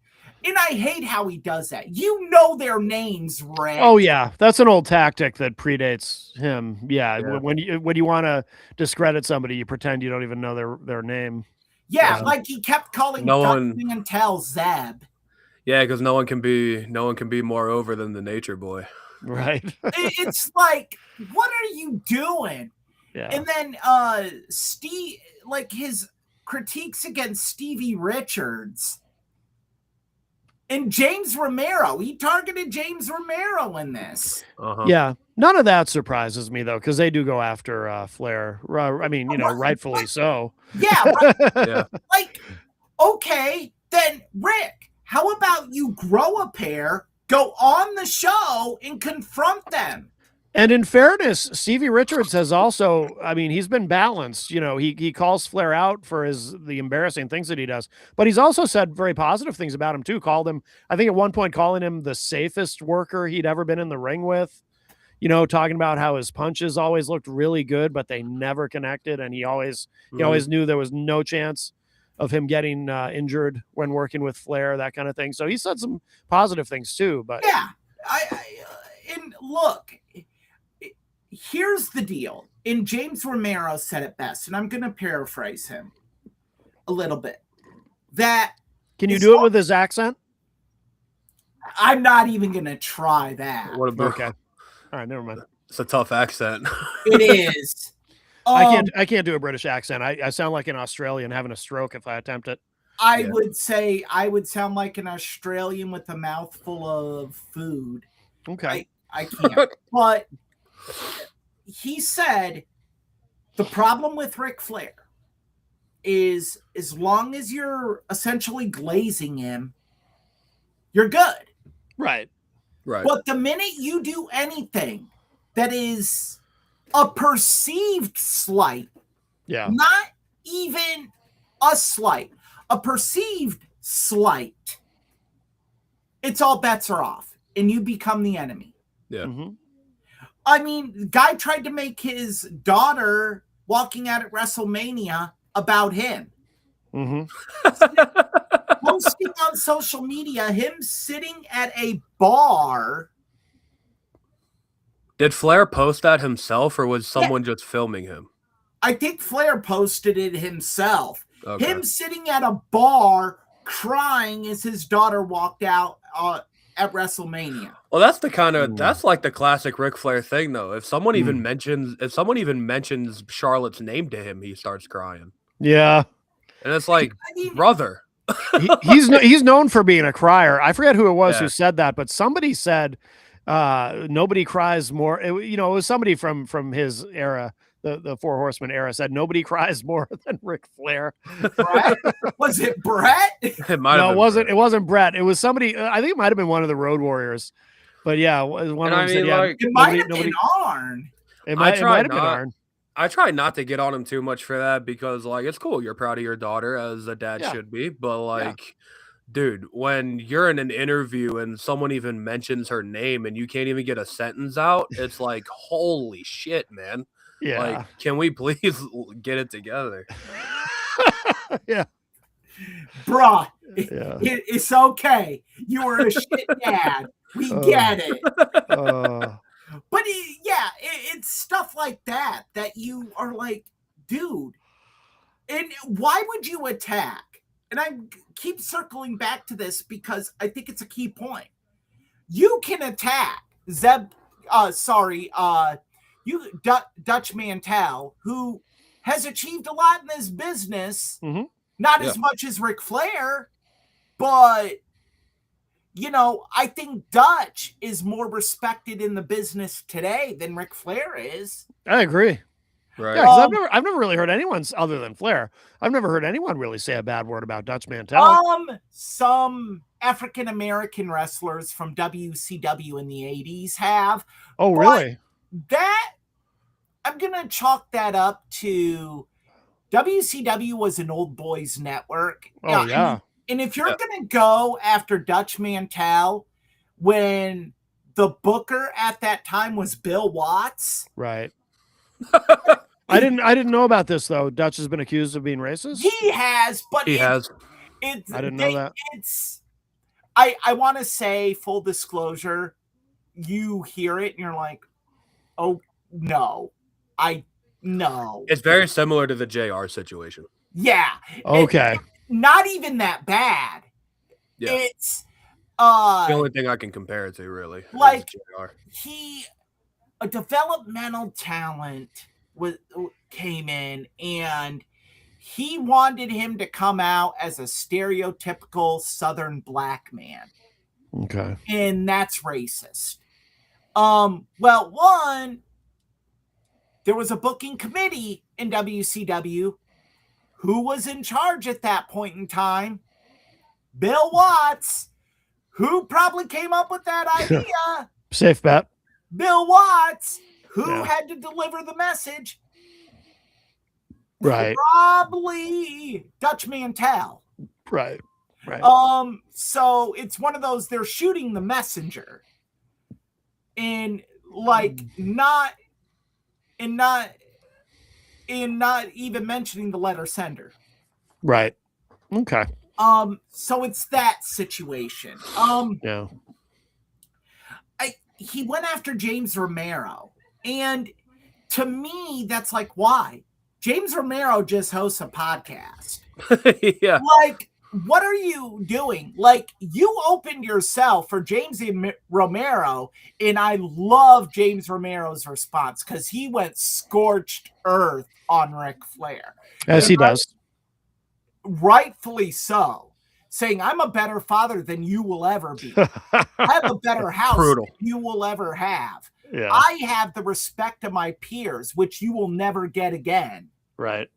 and I hate how he does that. You know their names, Rick. Oh yeah, that's an old tactic that predates him. Yeah. When you want to discredit somebody, you pretend you don't even know their name. Yeah, like he kept calling Dutch Mantel Zeb. Yeah, because no one can be more over than the Nature Boy. Right. It's like, what are you doing? Yeah. And then Steve, like his critiques against Stevie Richards and James Romero. He targeted James Romero in this. Yeah. None of that surprises me though, because they do go after Flair. I mean, rightfully so. Yeah, right. Yeah. Like, okay, then Rick, how about you grow a pair, go on the show, and confront them? And in fairness, Stevie Richards has also, I mean, he's been balanced. He calls Flair out for the embarrassing things that he does, but he's also said very positive things about him too. Called him, I think at one point, calling him the safest worker he'd ever been in the ring with. Talking about how his punches always looked really good, but they never connected, and he always knew there was no chance of him getting injured when working with Flair, that kind of thing. So he said some positive things too. But yeah, and look. Here's the deal. And James Romero said it best, and I'm going to paraphrase him a little bit. Can you do it with his accent? I'm not even going to try that. What about? Okay. All right, never mind. It's a tough accent. It is. I can't do a British accent. I sound like an Australian having a stroke if I attempt it. I would say I would sound like an Australian with a mouthful of food. Okay. I can't. But he said the problem with Ric Flair is as long as you're essentially glazing him, you're good. Right. But the minute you do anything that is a perceived slight, not even a slight, a perceived slight, it's all bets are off and you become the enemy. Yeah. Mm-hmm. I mean, the guy tried to make his daughter walking out at WrestleMania about him. Mm-hmm. Posting on social media, him sitting at a bar. Did Flair post that himself, or was someone just filming him? I think Flair posted it himself. Okay. Him sitting at a bar crying as his daughter walked out at WrestleMania. Well, that's the kind of that's like the classic Ric Flair thing, though. If someone even mentions Charlotte's name to him, he starts crying. Yeah, and it's like, brother. he's known for being a crier. I forget who it was who said that, but somebody said nobody cries more. It was somebody from his era. The Four Horsemen era said nobody cries more than Ric Flair. Brett? Was it Brett? It might have been Brett. It wasn't Brett. It was somebody. I think it might have been one of the Road Warriors. But yeah, one of them said, it might have been Arn. It might have been Arn. I try not to get on him too much for that because, like, it's cool. You're proud of your daughter, as a dad should be. But, like, dude, when you're in an interview and someone even mentions her name and you can't even get a sentence out, it's like, holy shit, man. Yeah. Like, can we please get it together? Yeah. Bruh, it's okay. You were a shit dad. We get it. But it's stuff like that you are like, dude. And why would you attack? And I keep circling back to this because I think it's a key point. You can attack Dutch Mantel, who has achieved a lot in this business. Mm-hmm. Not as much as Ric Flair, but I think Dutch is more respected in the business today than Ric Flair is. I agree. Right. Yeah, because I've never really heard anyone other than Flair. I've never heard anyone really say a bad word about Dutch Mantel. Some African American wrestlers from WCW in the 80s have. Oh, really? That I'm gonna chalk that up to WCW was an old boys network. Oh, yeah. And if you're going to go after Dutch Mantel when the booker at that time was Bill Watts. Right. I didn't know about this, though. Dutch has been accused of being racist? He has, but he has. I didn't know that. I want to say, full disclosure, you hear it and you're like, oh, no. No. It's very similar to the JR situation. Yeah. Okay. Not even that bad. Yeah. It's The only thing I can compare it to, really, is Like, JR. a developmental talent came in, and he wanted him to come out as a stereotypical Southern black man, Okay. and that's racist. Well, one, there was a booking committee in WCW. Who was in charge at that point in time? Bill Watts, who probably came up with that idea. Safe bet. Bill Watts, who Yeah. had to deliver the message. Right. Probably Dutch Mantel. Right. So it's one of those, they're shooting the messenger. And like not even mentioning the letter sender. Right. Okay. So it's that situation. Yeah. He went after James Romero, and to me, that's like, why? James Romero just hosts a podcast. Yeah. Like, what are you doing? Like, you opened yourself for James Romero, and I love James Romero's response because he went scorched earth on Ric Flair. As he does. Rightfully so. Saying, I'm a better father than you will ever be. I have a better house Brutal. than you will ever have. Yeah. I have the respect of my peers, which you will never get again. Right.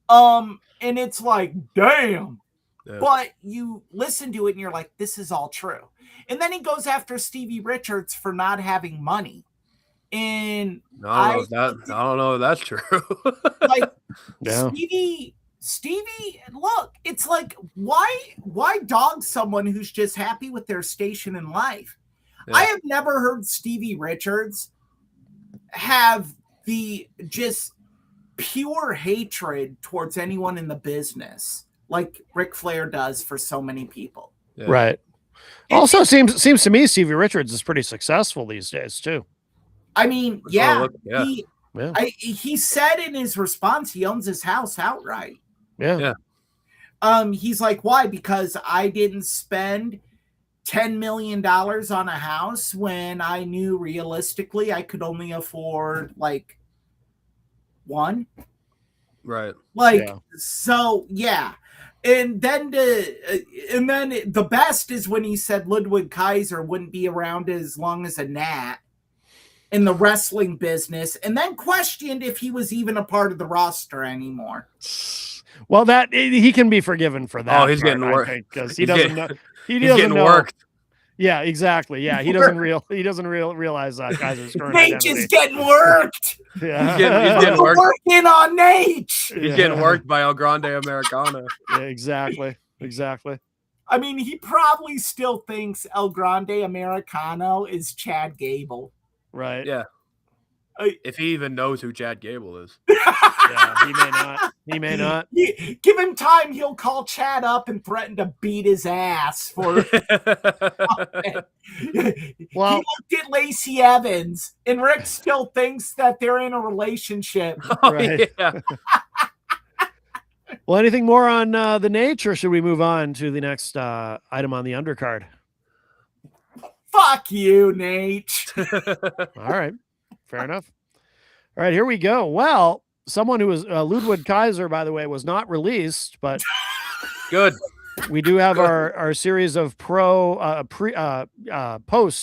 And it's like, damn. Yeah. But you listen to it and you're like, this is all true. And then he goes after Stevie Richards for not having money. And I don't know if that's true. like, Yeah. Stevie, look, it's like, why dog someone who's just happy with their station in life? Yeah. I have never heard Stevie Richards have the just pure hatred towards anyone in the business like Ric Flair does for so many people. Yeah. Right. Also, seems to me Stevie Richards is pretty successful these days too. I mean, yeah. He said in his response he owns his house outright. Yeah. He's like, why? Because I didn't spend $10 million on a house when I knew realistically I could only afford like one. Right. Like, so yeah. And then the best is when he said Ludwig Kaiser wouldn't be around as long as a gnat in the wrestling business, and then questioned if he was even a part of the roster anymore. Well, that he can be forgiven for that. Oh, he's getting worked because he doesn't know. He's getting worked. Yeah, exactly. Yeah, he doesn't realize Kaiser's current Nate identity. is getting worked. Yeah, he's getting worked. Working on Nate. He's getting worked by El Grande Americano. Yeah, exactly. I mean, he probably still thinks El Grande Americano is Chad Gable. Right. Yeah. If he even knows who Chad Gable is. Yeah, he may not. Give him time. He'll call Chad up and threaten to beat his ass for. Well, he looked at Lacey Evans, and Rick still thinks that they're in a relationship. Right. Yeah. Well, anything more on the Nate, or should we move on to the next item on the undercard? Fuck you, Nate. All right. Fair enough. All right, here we go. Well, someone who was Ludwig Kaiser, by the way, was not released, but good. We do have our series of post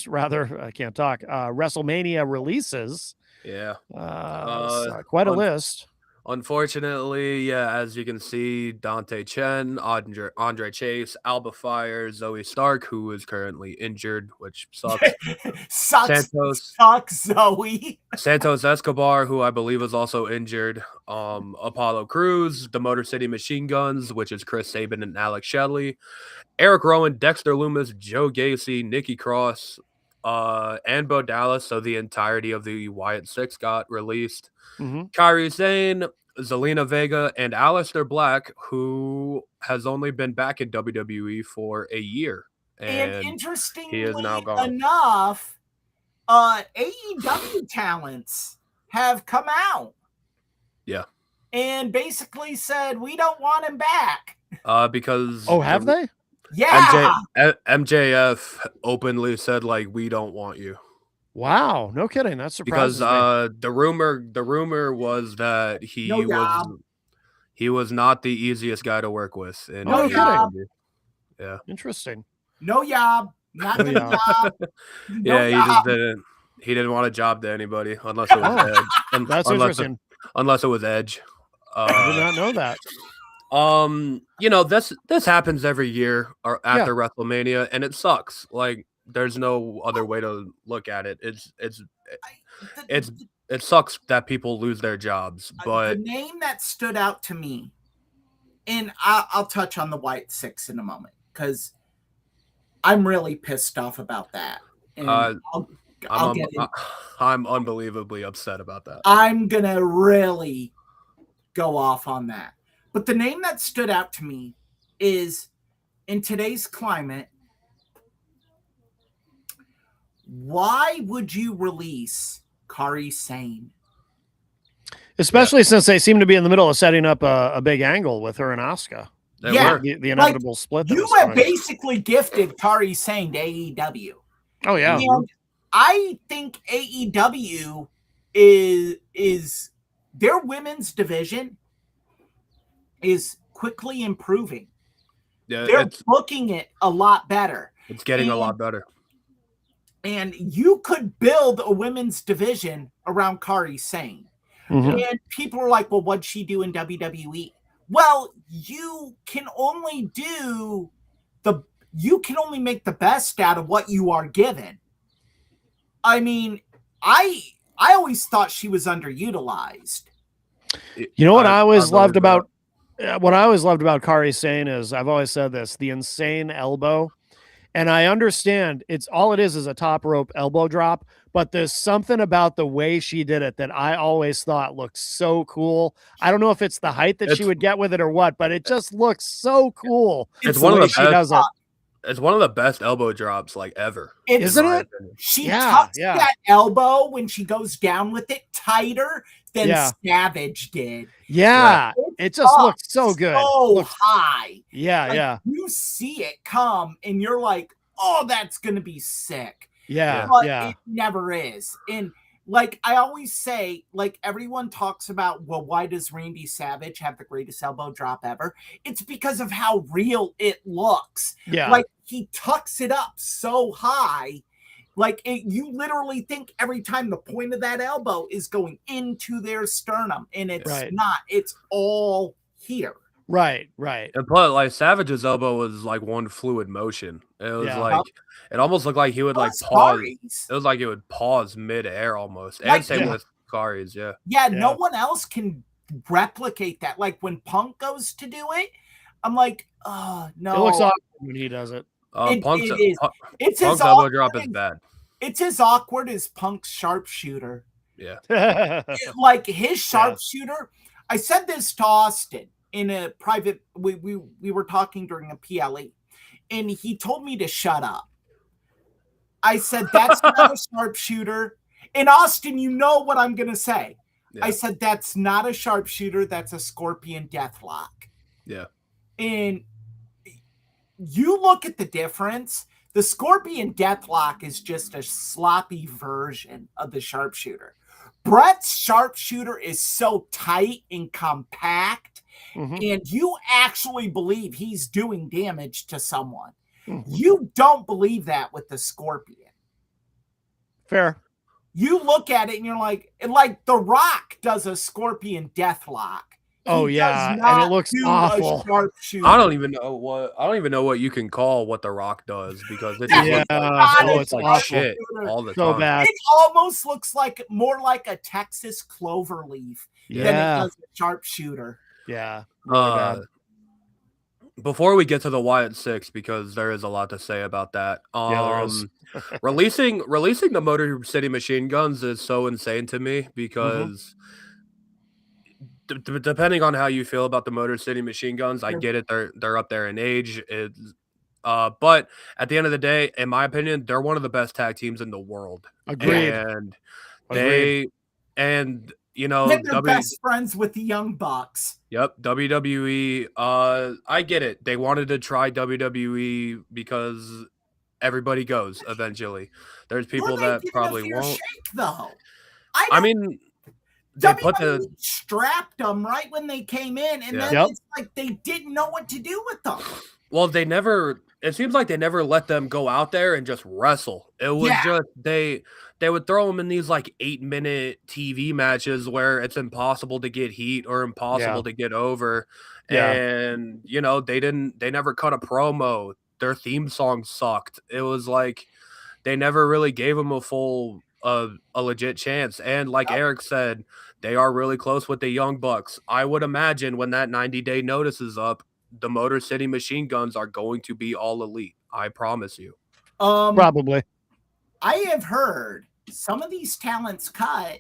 rather. I can't talk. WrestleMania releases. Yeah. Quite a list. Unfortunately, yeah, as you can see, Dante Chen, Andre Chase, Alba Fire, Zoe Stark, who is currently injured, which sucks. Sucks, Zoe. Santos Escobar, who I believe is also injured. Apollo Crews, the Motor City Machine Guns, which is Chris Sabin and Alex Shelley. Eric Rowan, Dexter Loomis, Joe Gacy, Nikki Cross, and Bo Dallas. So the entirety of the Wyatt Six got released. Mm-hmm. Kairi Sane, Zelina Vega, and Aleister Black, who has only been back in WWE for a year. And interestingly he is now gone. enough, AEW talents have come out. Yeah. And basically said, we don't want him back. Because... Oh, have they? Yeah. MJF openly said like we don't want you Wow, no kidding. That because surprises me. the rumor was that No he was not the easiest guy to work with in Oh, no kidding. AEW. Yeah. Interesting. No job. Not No gonna job. job. No Yeah, he job. just didn't. He didn't want a job to anybody unless it was Oh, Edge. That's unless interesting. unless it was Edge. I did not know that. You know, this happens every year or after WrestleMania, and it sucks. Like, there's no other way to look at it. It sucks that people lose their jobs, but the name that stood out to me, and I'll touch on the White Six in a moment because I'm really pissed off about that. And I'm unbelievably upset about that. I'm gonna really go off on that. But the name that stood out to me is, in today's climate, why would you release Kairi Sane? Especially since they seem to be in the middle of setting up a big angle with her and Asuka. The inevitable split. You have basically gifted Kairi Sane to AEW. Oh yeah. And I think AEW is their women's division is quickly improving. Yeah, they're booking it a lot better. It's getting a lot better. And you could build a women's division around Kairi Sane. Mm-hmm. And people are like, well, what'd she do in WWE? Well, you can only make the best out of what you are given. I mean, I always thought she was underutilized. You know what I always loved about Kairi Sane is, I've always said this, the insane elbow. And I understand all it is a top rope elbow drop, but there's something about the way she did it that I always thought looked so cool. I don't know if it's the height that she would get with it or what, but it just looks so cool. It's one of the best. It's one of the best elbow drops like ever. Isn't it? She tucks that elbow when she goes down with it tighter than Savage did. Yeah. It just looks so good. So high. Yeah. You see it come and you're like, oh, that's going to be sick. Yeah. But it never is. And like I always say, like everyone talks about, well, why does Randy Savage have the greatest elbow drop ever? It's because of how real it looks. Yeah. Like he tucks it up so high. Like you literally think every time the point of that elbow is going into their sternum, and it's not. It's all here. Right. And plus, like Savage's elbow was like one fluid motion. It was like it almost looked like he would like pause. It was like it would pause mid-air almost. And same with Kairi's, Yeah, no one else can replicate that. Like when Punk goes to do it, I'm like, oh no. It looks awkward when he does it. Punk's Punk's elbow drop is bad. It's as awkward as Punk's sharpshooter. Yeah. Like his sharpshooter. I said this to Austin in a private. We were talking during a PLE, and he told me to shut up. I said that's not a sharpshooter. And Austin, you know what I'm gonna say. Yeah. I said that's not a sharpshooter. That's a Scorpion Deathlock. Yeah. And you look at the difference. The Scorpion Deathlock is just a sloppy version of the sharpshooter. Brett's sharpshooter is so tight and compact, and you actually believe he's doing damage to someone. You don't believe that with the Scorpion. Fair. You look at it and you're like The Rock does a Scorpion Deathlock. Oh yeah, and it looks awful. I don't even know what you can call what The Rock does because it it's like shit all the time. Bad. It almost looks more like a Texas cloverleaf than it does a sharpshooter. Yeah. Really bad. Before we get to the Wyatt Six, because there is a lot to say about that. There is. releasing the Motor City Machine Guns is so insane to me because. Depending on how you feel about the Motor City Machine Guns, I get it. They're up there in age. But at the end of the day, in my opinion, they're one of the best tag teams in the world. Agreed. And you know, And they're best friends with the Young Bucks. Yep, WWE. I get it. They wanted to try WWE because everybody goes eventually. There's people that probably won't. Shake, though. I mean, they put the strapped them right when they came in, and then it's like they didn't know what to do with them. Well, they never. It seems like they never let them go out there and just wrestle. It was just they would throw them in these like 8-minute TV matches where it's impossible to get heat or impossible to get over. Yeah. And you know, they never cut a promo. Their theme song sucked. It was like they never really gave them a full a legit chance. And like Eric said, they are really close with the Young Bucks. I would imagine when that 90-day notice is up, the Motor City Machine Guns are going to be all elite. I promise you. Probably. I have heard some of these talents cut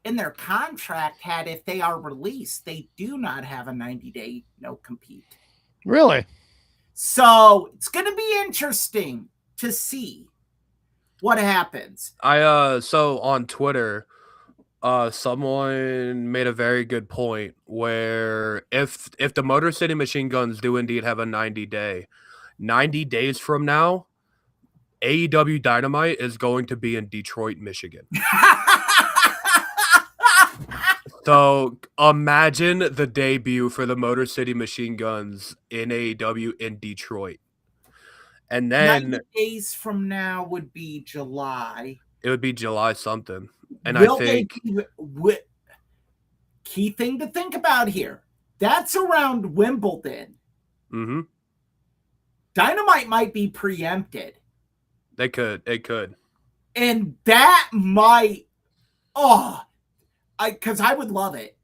in their contract had, if they are released, they do not have a 90-day no compete. Really? So it's going to be interesting to see what happens. So on Twitter, someone made a very good point where if the Motor City Machine Guns do indeed have a 90 days from now, AEW Dynamite is going to be in Detroit, Michigan. So imagine the debut for the Motor City Machine Guns in AEW in Detroit. And then 90 days from now would be July. It would be July something. And I think key thing to think about here. That's around Wimbledon. Mm-hmm. Dynamite might be preempted. It could. And that might because I would love it.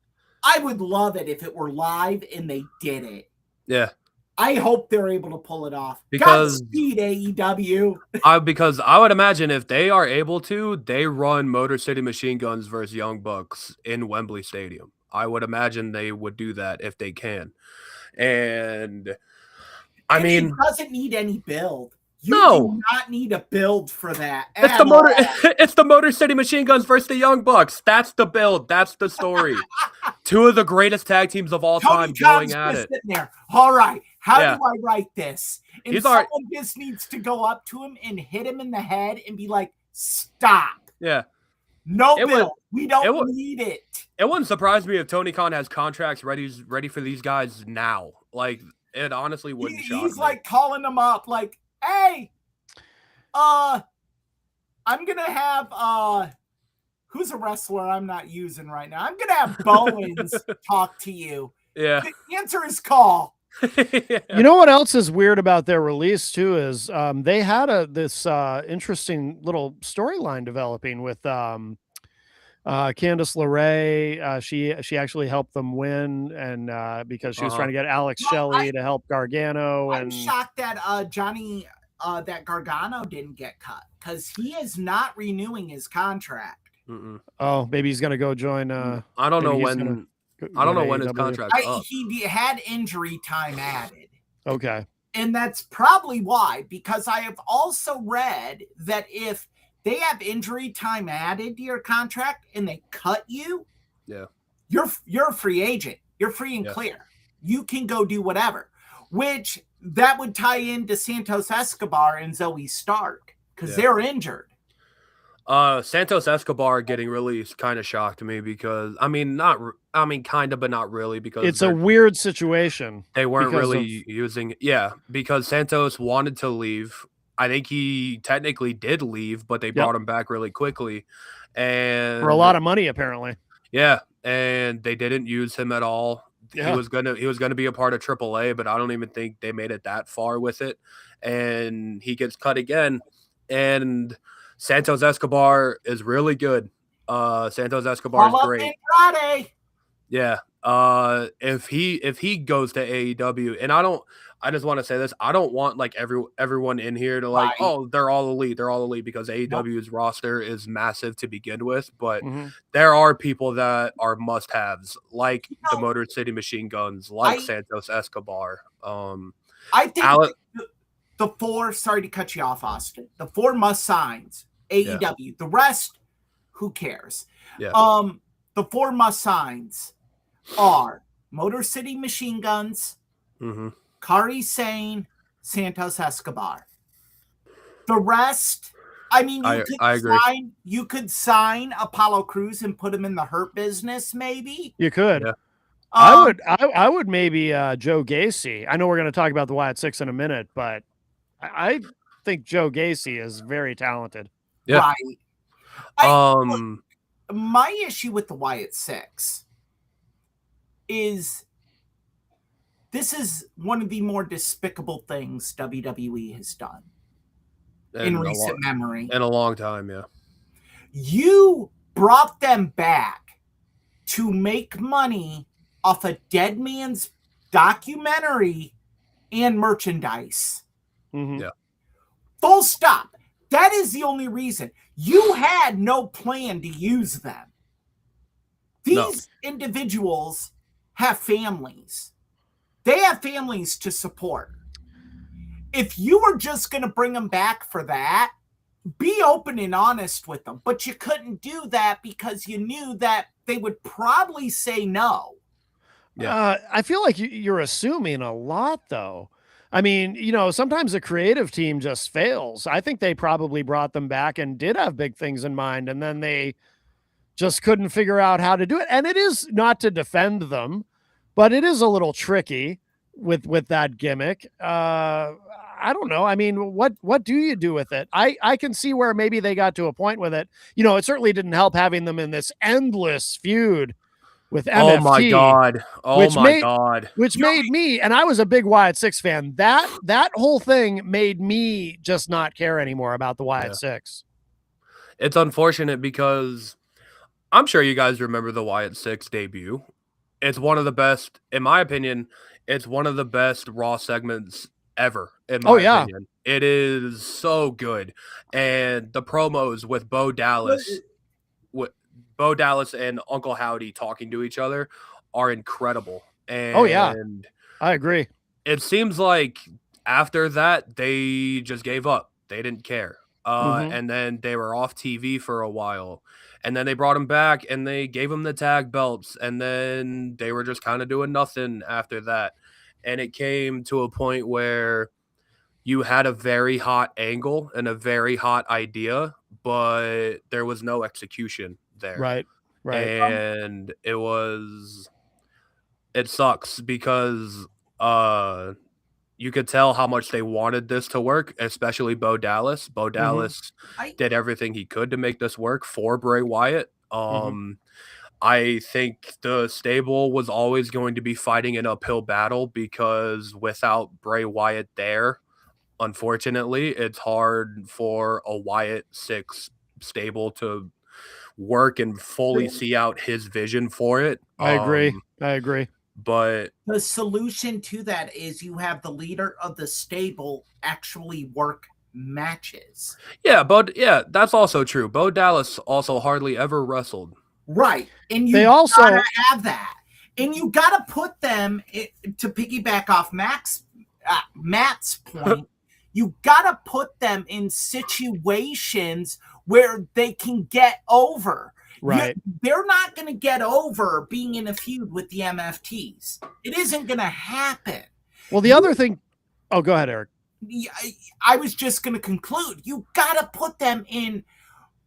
I would love it if it were live and they did it. Yeah. I hope they're able to pull it off. Because Godspeed, AEW. Because I would imagine if they are able to, they run Motor City Machine Guns versus Young Bucks in Wembley Stadium. I would imagine they would do that if they can. And I mean, it doesn't need any build. You do not need a build for that. It's the Motor City Machine Guns versus the Young Bucks. That's the build. That's the story. Two of the greatest tag teams of all time going at it. There. All right. How do I write this? And someone just needs to go up to him and hit him in the head and be like, stop. Yeah. No build. We don't need it. It wouldn't surprise me if Tony Khan has contracts ready for these guys now. Like, it honestly wouldn't shock me. He's like calling them up like, hey, I'm gonna have who's a wrestler I'm not using right now? I'm gonna have Bowens talk to you. Yeah. Answer his call. You know what else is weird about their release too is they had this interesting little storyline developing with Candice LeRae. She actually helped them win, and because she was trying to get Alex Shelley to help Gargano. I'm shocked that Johnny that Gargano didn't get cut because he is not renewing his contract. Mm-mm. Oh, maybe he's gonna go join. I don't know when. I don't know when his contract's up. He had injury time added. Okay. And that's probably why, because I have also read that if they have injury time added to your contract and they cut you, you're a free agent. You're free and clear. You can go do whatever, which that would tie into Santos Escobar and Zoe Stark because they're injured. Santos Escobar getting released kind of shocked me because kind of, but not really, because it's a weird situation. They weren't really using because Santos wanted to leave. I think he technically did leave, but they brought him back really quickly, and for a lot of money apparently. Yeah, and they didn't use him at all. Yeah. He was gonna be a part of AAA, but I don't even think they made it that far with it. And he gets cut again, and Santos Escobar is really good. Santos Escobar is great. Yeah. If he goes to AEW, and I just want to say this, I don't want like everyone in here to like, they're all elite, because AEW's roster is massive to begin with, but there are people that are must-haves, like the Motor City Machine Guns, like Santos Escobar. I think the four, sorry to cut you off, Austin, the four must-signs, AEW. The rest, who cares? Yeah. the 4 must signs are Motor City Machine Guns, Mm-hmm. Kari Sane, Santos Escobar. The rest, I mean, I agree. You could sign Apollo Crews and put him in the Hurt Business, maybe. You could. Yeah. I would maybe Joe Gacy. I know we're going to talk about the Wyatt Six in a minute, but I think Joe Gacy is very talented. Yeah. Right. My issue with the Wyatt Six is this is one of the more despicable things WWE has done in recent memory. In a long time, yeah. You brought them back to make money off a Dead Man's documentary and merchandise. Mm-hmm. Yeah. Full stop. That is the only reason. You had no plan to use them. These individuals have families. They have families to support. If you were just going to bring them back for that, be open and honest with them. But you couldn't do that because you knew that they would probably say no. Yeah. I feel like you're assuming a lot, though. I mean, sometimes a creative team just fails. I think they probably brought them back and did have big things in mind, and then they just couldn't figure out how to do it. And it is not to defend them, but it is a little tricky with that gimmick. I don't know. I mean, what do you do with it? I can see where maybe they got to a point with it. It certainly didn't help having them in this endless feud with MFT. Oh my God. God. Which made me, and I was a big Wyatt Six fan, that whole thing made me just not care anymore about the Wyatt Six. It's unfortunate because I'm sure you guys remember the Wyatt Six debut. It's one of the best, in my opinion, it's one of the best Raw segments ever, in my opinion. It is so good. And the promos with Bo Dallas and Uncle Howdy talking to each other are incredible. And I agree. It seems like after that, they just gave up. They didn't care. And then they were off TV for a while. And then they brought him back and they gave him the tag belts. And then they were just kind of doing nothing after that. And it came to a point where you had a very hot angle and a very hot idea, but there was no execution there. Right. And it sucks because you could tell how much they wanted this to work, especially Bo Dallas. Bo Dallas did everything he could to make this work for Bray Wyatt. I think the stable was always going to be fighting an uphill battle because without Bray Wyatt there, unfortunately, it's hard for a Wyatt Six stable to work and fully see out his vision for it. I agree. But the solution to that is you have the leader of the stable actually work matches. Yeah, that's also true. Bo Dallas also hardly ever wrestled. Right. And you gotta have that. And you gotta put them, to piggyback off Matt's point, you gotta put them in situations where they can get over. Right. They're not going to get over being in a feud with the MFTs. It isn't going to happen. Well, the other thing... Oh, go ahead, Eric. I was just going to conclude. You got to put them in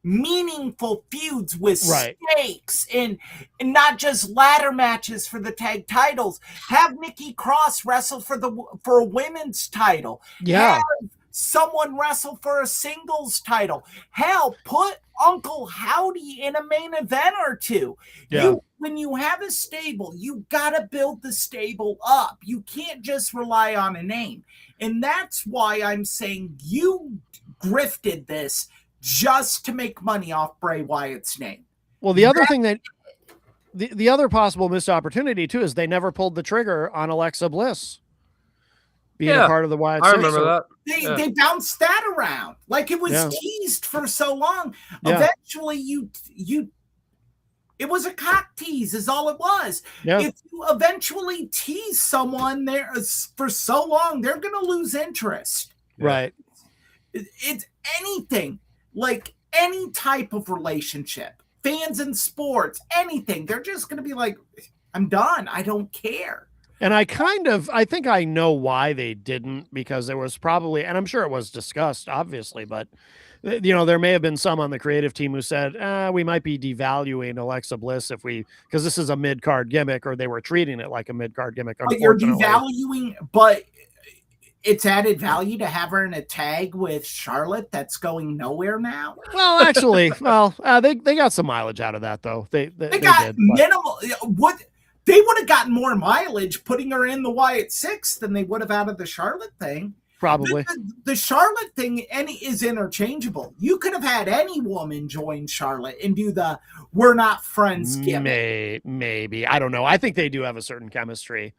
meaningful feuds with stakes and not just ladder matches for the tag titles. Have Nikki Cross wrestle for a women's title. Yeah. Have someone wrestle for a singles title. Hell, put Uncle Howdy in a main event or two. Yeah. When you have a stable, you got to build the stable up. You can't just rely on a name. And that's why I'm saying you grifted this just to make money off Bray Wyatt's name. Well, the other thing that the other possible missed opportunity too is they never pulled the trigger on Alexa Bliss being a part of the Wyatt Six. I remember that. They bounced that around like it was teased for so long. Eventually, it was a cock tease, is all it was. Yeah. If you eventually tease someone there for so long, they're going to lose interest. Right. It's anything, like any type of relationship. fans in sports, anything. They're just going to be like, I'm done. I don't care. And I think I know why they didn't, because there was probably, and I'm sure it was discussed, obviously, but there may have been some on the creative team who said, we might be devaluing Alexa Bliss because this is a mid-card gimmick, or they were treating it like a mid-card gimmick. But you're Unfortunately, devaluing, but it's added value to have her in a tag with Charlotte that's going nowhere now. Well, actually, they got some mileage out of that, though. They got did, minimal. They would have gotten more mileage putting her in the Wyatt Six than they would have out of the Charlotte thing. Probably. The Charlotte thing is interchangeable. You could have had any woman join Charlotte and do the "we're not friends" gimmick. Maybe. I don't know. I think they do have a certain chemistry,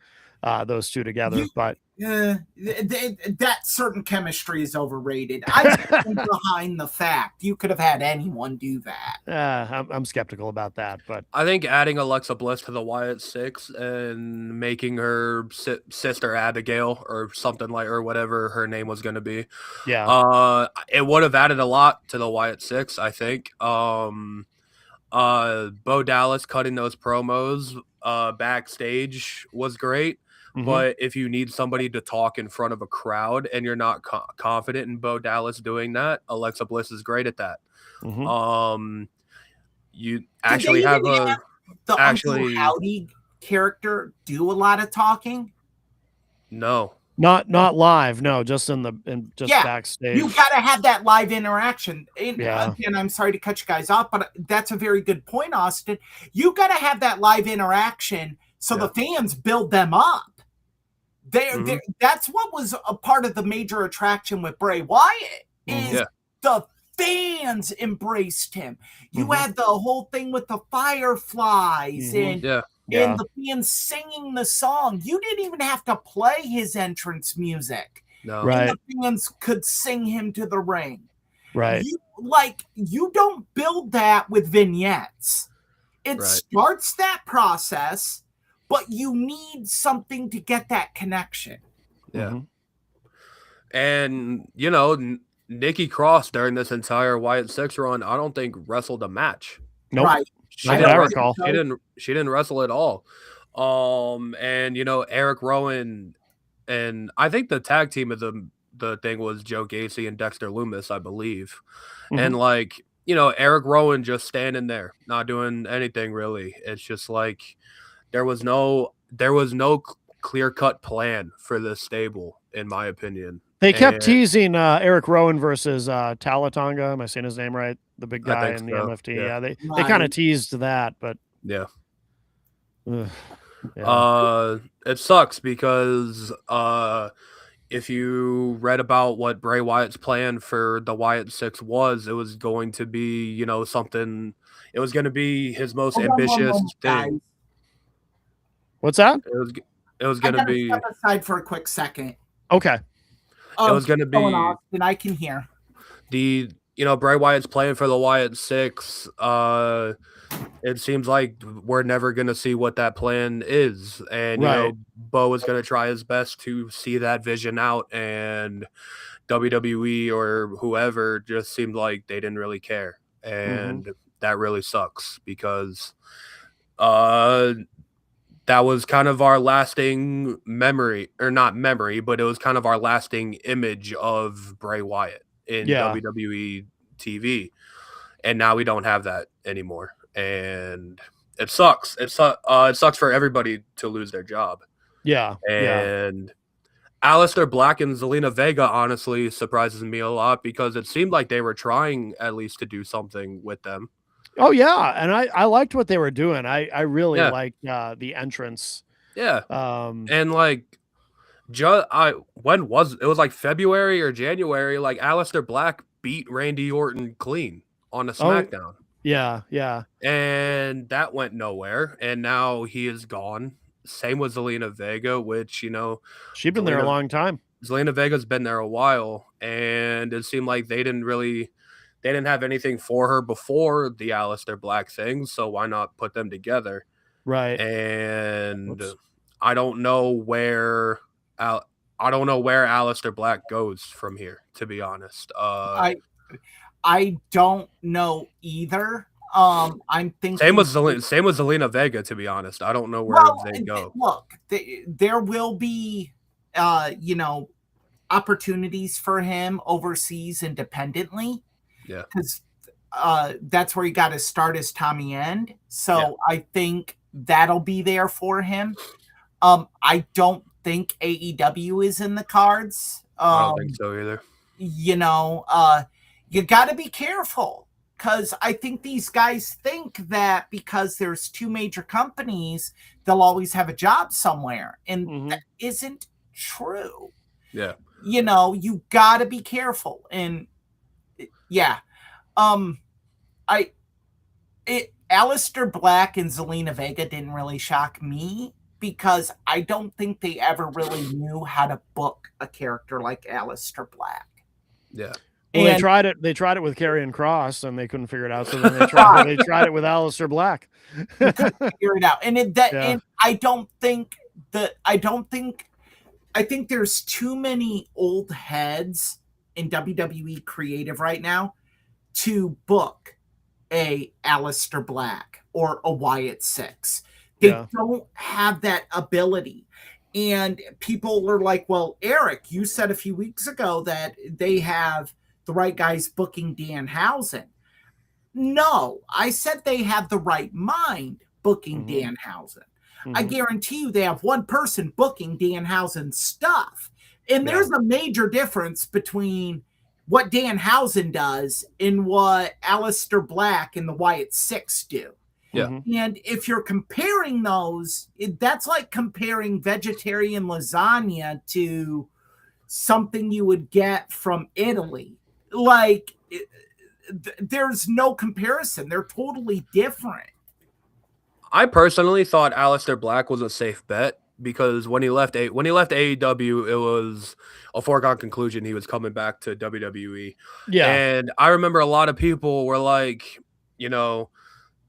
those two together, but that certain chemistry is overrated. I stand behind the fact you could have had anyone do that. I'm skeptical about that, but I think adding Alexa Bliss to the Wyatt Six and making her sister Abigail or something like, or whatever her name was going to be, it would have added a lot to the Wyatt Six. I think. Bo Dallas cutting those promos backstage was great. Mm-hmm. But if you need somebody to talk in front of a crowd and you're not confident in Bo Dallas doing that, Alexa Bliss is great at that. Mm-hmm. You actually have the Uncle Howdy character do a lot of talking. No, not live. No, just backstage. You got to have that live interaction. Again, I'm sorry to cut you guys off, but that's a very good point, Austin. You got to have that live interaction so the fans build them up. That's what was a part of the major attraction with Bray Wyatt is the fans embraced him. You had the whole thing with the fireflies and the fans singing the song. You didn't even have to play his entrance music. No. Right. And the fans could sing him to the ring. Right. You don't build that with vignettes. It starts that process, but you need something to get that connection. Yeah. Mm-hmm. And, Nikki Cross during this entire Wyatt Six run, I don't think wrestled a match. Nope. Right. She didn't wrestle at all. And, Eric Rowan, and I think the tag team of the thing was Joe Gacy and Dexter Lumis, I believe. Mm-hmm. And Eric Rowan just standing there, not doing anything really. It's just like, there was no clear-cut plan for this stable, in my opinion. They kept teasing Eric Rowan versus Talatonga. Am I saying his name right? The big guy in the MFT. Yeah, they kind of teased that, but it sucks because if you read about what Bray Wyatt's plan for the Wyatt Six was, it was going to be something. It was going to be his most ambitious thing. What's that? It was going to be. Step aside for a quick second. Okay. It was going to be. And I can hear. Bray Wyatt's plan for the Wyatt Six. It seems like we're never going to see what that plan is, and Bo is going to try his best to see that vision out, and WWE or whoever just seemed like they didn't really care, and that really sucks because that was kind of our lasting memory, or not memory, but it was kind of our lasting image of Bray Wyatt in WWE TV. And now we don't have that anymore. And it sucks. It sucks for everybody to lose their job. Yeah. And Aleister Black and Zelina Vega honestly surprises me a lot because it seemed like they were trying at least to do something with them. Oh yeah, and I liked what they were doing. I really liked the entrance. Yeah. And when was it was like February or January, like Aleister Black beat Randy Orton clean on a SmackDown. Yeah. And that went nowhere, and now he is gone. Same with Zelina Vega, which she's been there a long time. Zelina Vega's been there a while, and it seemed like they didn't have anything for her before the Aleister Black thing, so why not put them together? Right. And I don't know where Aleister Black goes from here, to be honest. I don't know either. I'm thinking Same with Zelina Vega. To be honest, I don't know where they go. Look, there will be, opportunities for him overseas independently. Yeah, because that's where he got his start as Tommy End. So Yeah. I think that'll be there for him. I don't think AEW is in the cards. I don't think so either. You got to be careful because I think these guys think that because there's two major companies, they'll always have a job somewhere. And that isn't true. Yeah. You got to be careful. And yeah. Aleister Black and Zelina Vega didn't really shock me because I don't think they ever really knew how to book a character like Aleister Black. Yeah. Well, they tried it. They tried it with Karrion Kross, and they couldn't figure it out. So then they tried it with Aleister Black. Figure it out, and and I think there's too many old heads in WWE creative right now to book a Aleister Black or a Wyatt Six. They don't have that ability. And people are like, well, Eric, you said a few weeks ago that they have the right guys booking Danhausen. No, I said they have the right mind booking Danhausen. I guarantee you they have one person booking Danhausen's stuff. And there's a major difference between what Danhausen does and what Aleister Black and the Wyatt Six do. Yeah. And if you're comparing those, that's like comparing vegetarian lasagna to something you would get from Italy. Like, there's no comparison. They're totally different. I personally thought Aleister Black was a safe bet because when he left AEW, it was a foregone conclusion he was coming back to WWE. Yeah. And I remember a lot of people were like,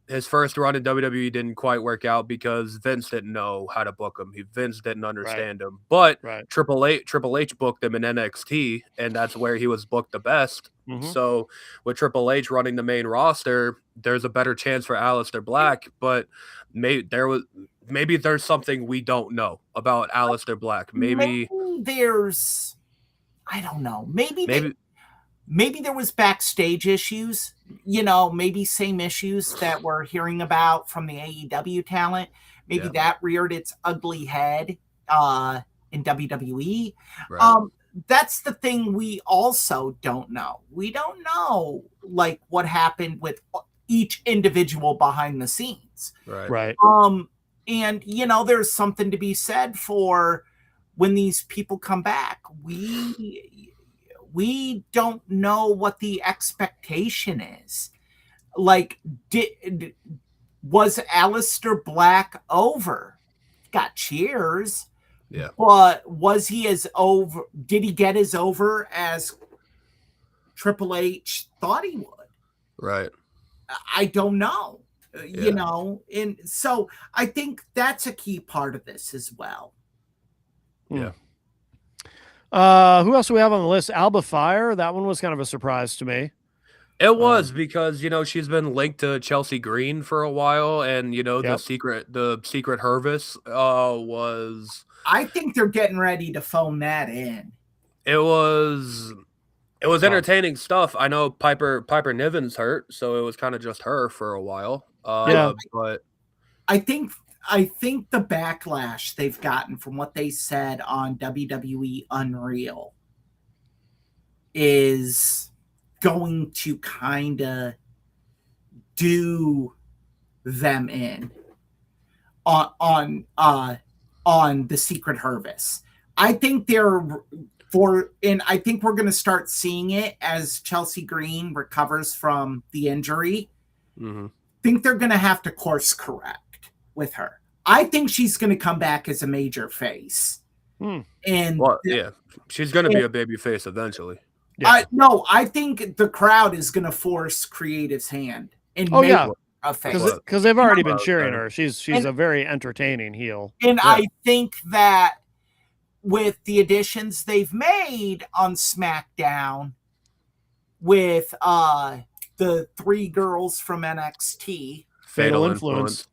his first run in WWE didn't quite work out because Vince didn't know how to book him. Vince didn't understand him. But Triple H booked him in NXT, and that's where he was booked the best. So with Triple H running the main roster, there's a better chance for Aleister Black. But maybe there's something we don't know about Aleister Black. Maybe there's, I don't know. Maybe there was backstage issues, maybe same issues that we're hearing about from the AEW talent. Maybe that reared its ugly head in WWE. Right. That's the thing we also don't know. We don't know like what happened with each individual behind the scenes. Right. And there's something to be said for when these people come back. We don't know what the expectation is. Like, was Aleister Black over? Got cheers. Yeah. But was he as over? Did he get as over as Triple H thought he would? Right. I don't know. And so I think that's a key part of this as well. Yeah. Who else do we have on the list? Alba Fire. That one was kind of a surprise to me. It was because she's been linked to Chelsea Green for a while, and the secret Hervis was. I think they're getting ready to phone that in. It was entertaining stuff. I know Piper Niven's hurt, so it was kind of just her for a while. But I think the backlash they've gotten from what they said on WWE Unreal is going to kind of do them in on the secret Hervis. I think I think we're going to start seeing it as Chelsea Green recovers from the injury. Mm-hmm. Think they're going to have to course correct with her. I think she's going to come back as a major face. And she's going to be a baby face eventually. I think the crowd is going to force Creative's hand and make a face because they've already been cheering her. She's a very entertaining heel, and I think that with the additions they've made on SmackDown with the 3 girls from NXT, Fatal Influence.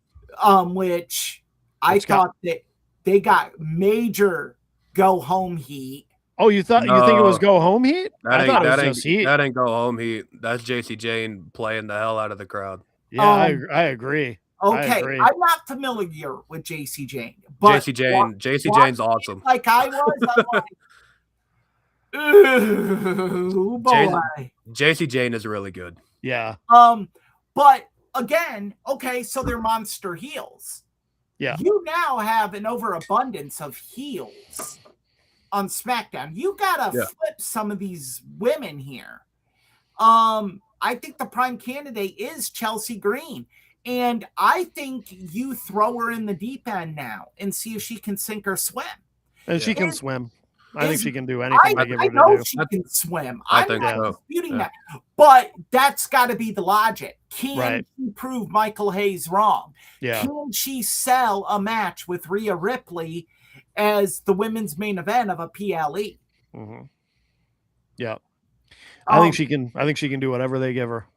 which I It's got- thought that they got major go home heat. Oh, you think it was No. go home heat? I thought it was that just heat. That ain't go home heat. That's JC Jane playing the hell out of the crowd. Yeah, I agree. Okay, agree. I'm not familiar with JC Jane, but JC Jane's watching awesome. it like I was, I'm like, ooh, boy. JC Jane is really good. Yeah. But again, okay, so they're monster heels. Yeah. You now have an overabundance of heels on SmackDown. You gotta flip some of these women here. I think the prime candidate is Chelsea Green. And I think you throw her in the deep end now and see if she can sink or swim. And she can swim. I think she can do anything they give her I to know do. she can swim. I I'm think not so. disputing that. But that's got to be the logic. Can she prove Michael Hayes wrong? Yeah. Can she sell a match with Rhea Ripley as the women's main event of a PLE? Mm-hmm. Yeah. I think she can. I think she can do whatever they give her.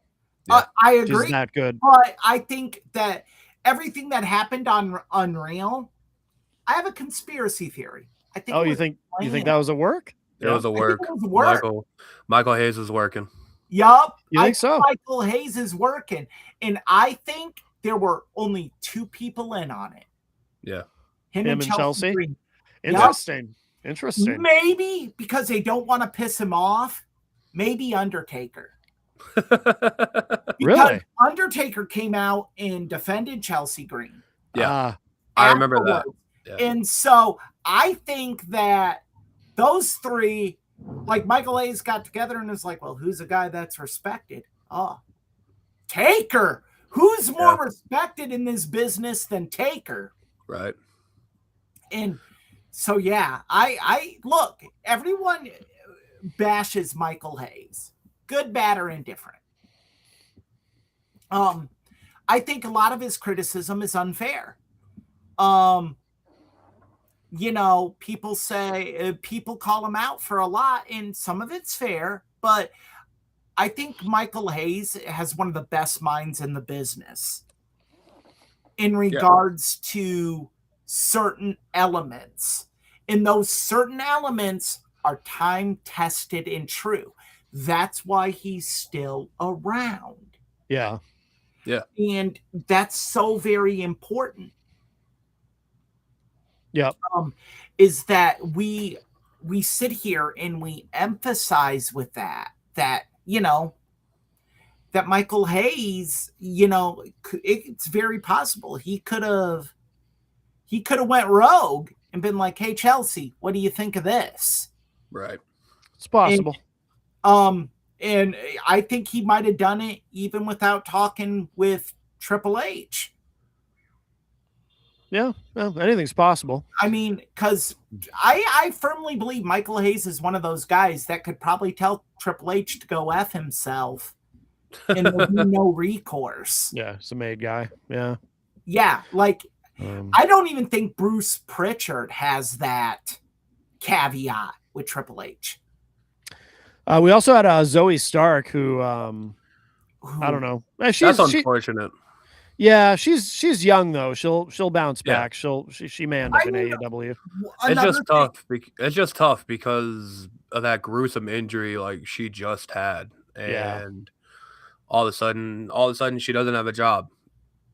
I agree. She's that good. But I think that everything that happened on Unreal, I have a conspiracy theory. I think. Oh, you think that was a work? It was a work. It was work. Michael Hayes was working. Yup. You think so? Michael Hayes is working. And I think there were only 2 people in on it. Yeah. Him and Chelsea. Green. Interesting. Interesting. Maybe because they don't want to piss him off. Maybe Undertaker. Really? Undertaker came out and defended Chelsea Green. Yeah. I remember that. Yeah. And so I think that those 3, like Michael Hayes got together and was like, well, who's a guy that's respected? Oh, Taker. Who's more respected in this business than Taker? Right. And so, yeah, I look, everyone bashes Michael Hayes, good, bad, or indifferent. I think a lot of his criticism is unfair. You know, people say people call him out for a lot, and some of it's fair, but I think Michael Hayes has one of the best minds in the business in regards to certain elements. And those certain elements are time tested and true. That's why he's still around. Yeah. Yeah. And that's so very important. Yeah. Is that we sit here and we emphasize with that, you know, that Michael Hayes, you know, it's very possible he could have went rogue and been like, hey, Chelsea, what do you think of this? Right. It's possible. And I think he might have done it even without talking with Triple H. Yeah, well, anything's possible. I mean, because I firmly believe Michael Hayes is one of those guys that could probably tell Triple H to go F himself and there'll be no recourse. Yeah, it's a made guy. Yeah. Yeah, like I don't even think Bruce Pritchard has that caveat with Triple H. We also had Zoe Stark, who I don't know. That's unfortunate. Yeah, she's young though. She'll bounce back. She may end up in AEW. It's just tough because of that gruesome injury like she just had, and all of a sudden she doesn't have a job,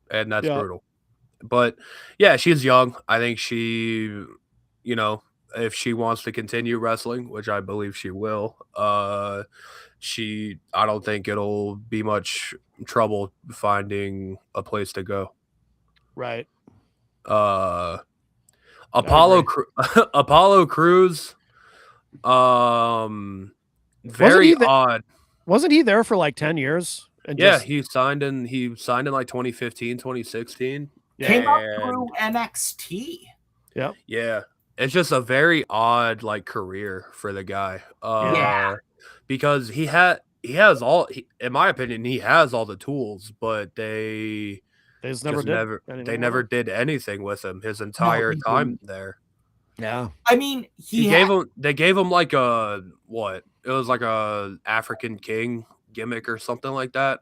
and that's brutal. But yeah, she's young. I think she, you know, if she wants to continue wrestling, which I believe she will, I don't think it'll be much trouble finding a place to go. Right. Apollo Crews, very odd. Wasn't he there for like 10 years? And he signed in like 2015, 2016. Came up through NXT. Yep. Yeah. It's just a very odd like career for the guy. Because in my opinion, he has all the tools, but they never did anything with him his entire time there. Yeah. I mean, they gave him like it was like a African king gimmick or something like that.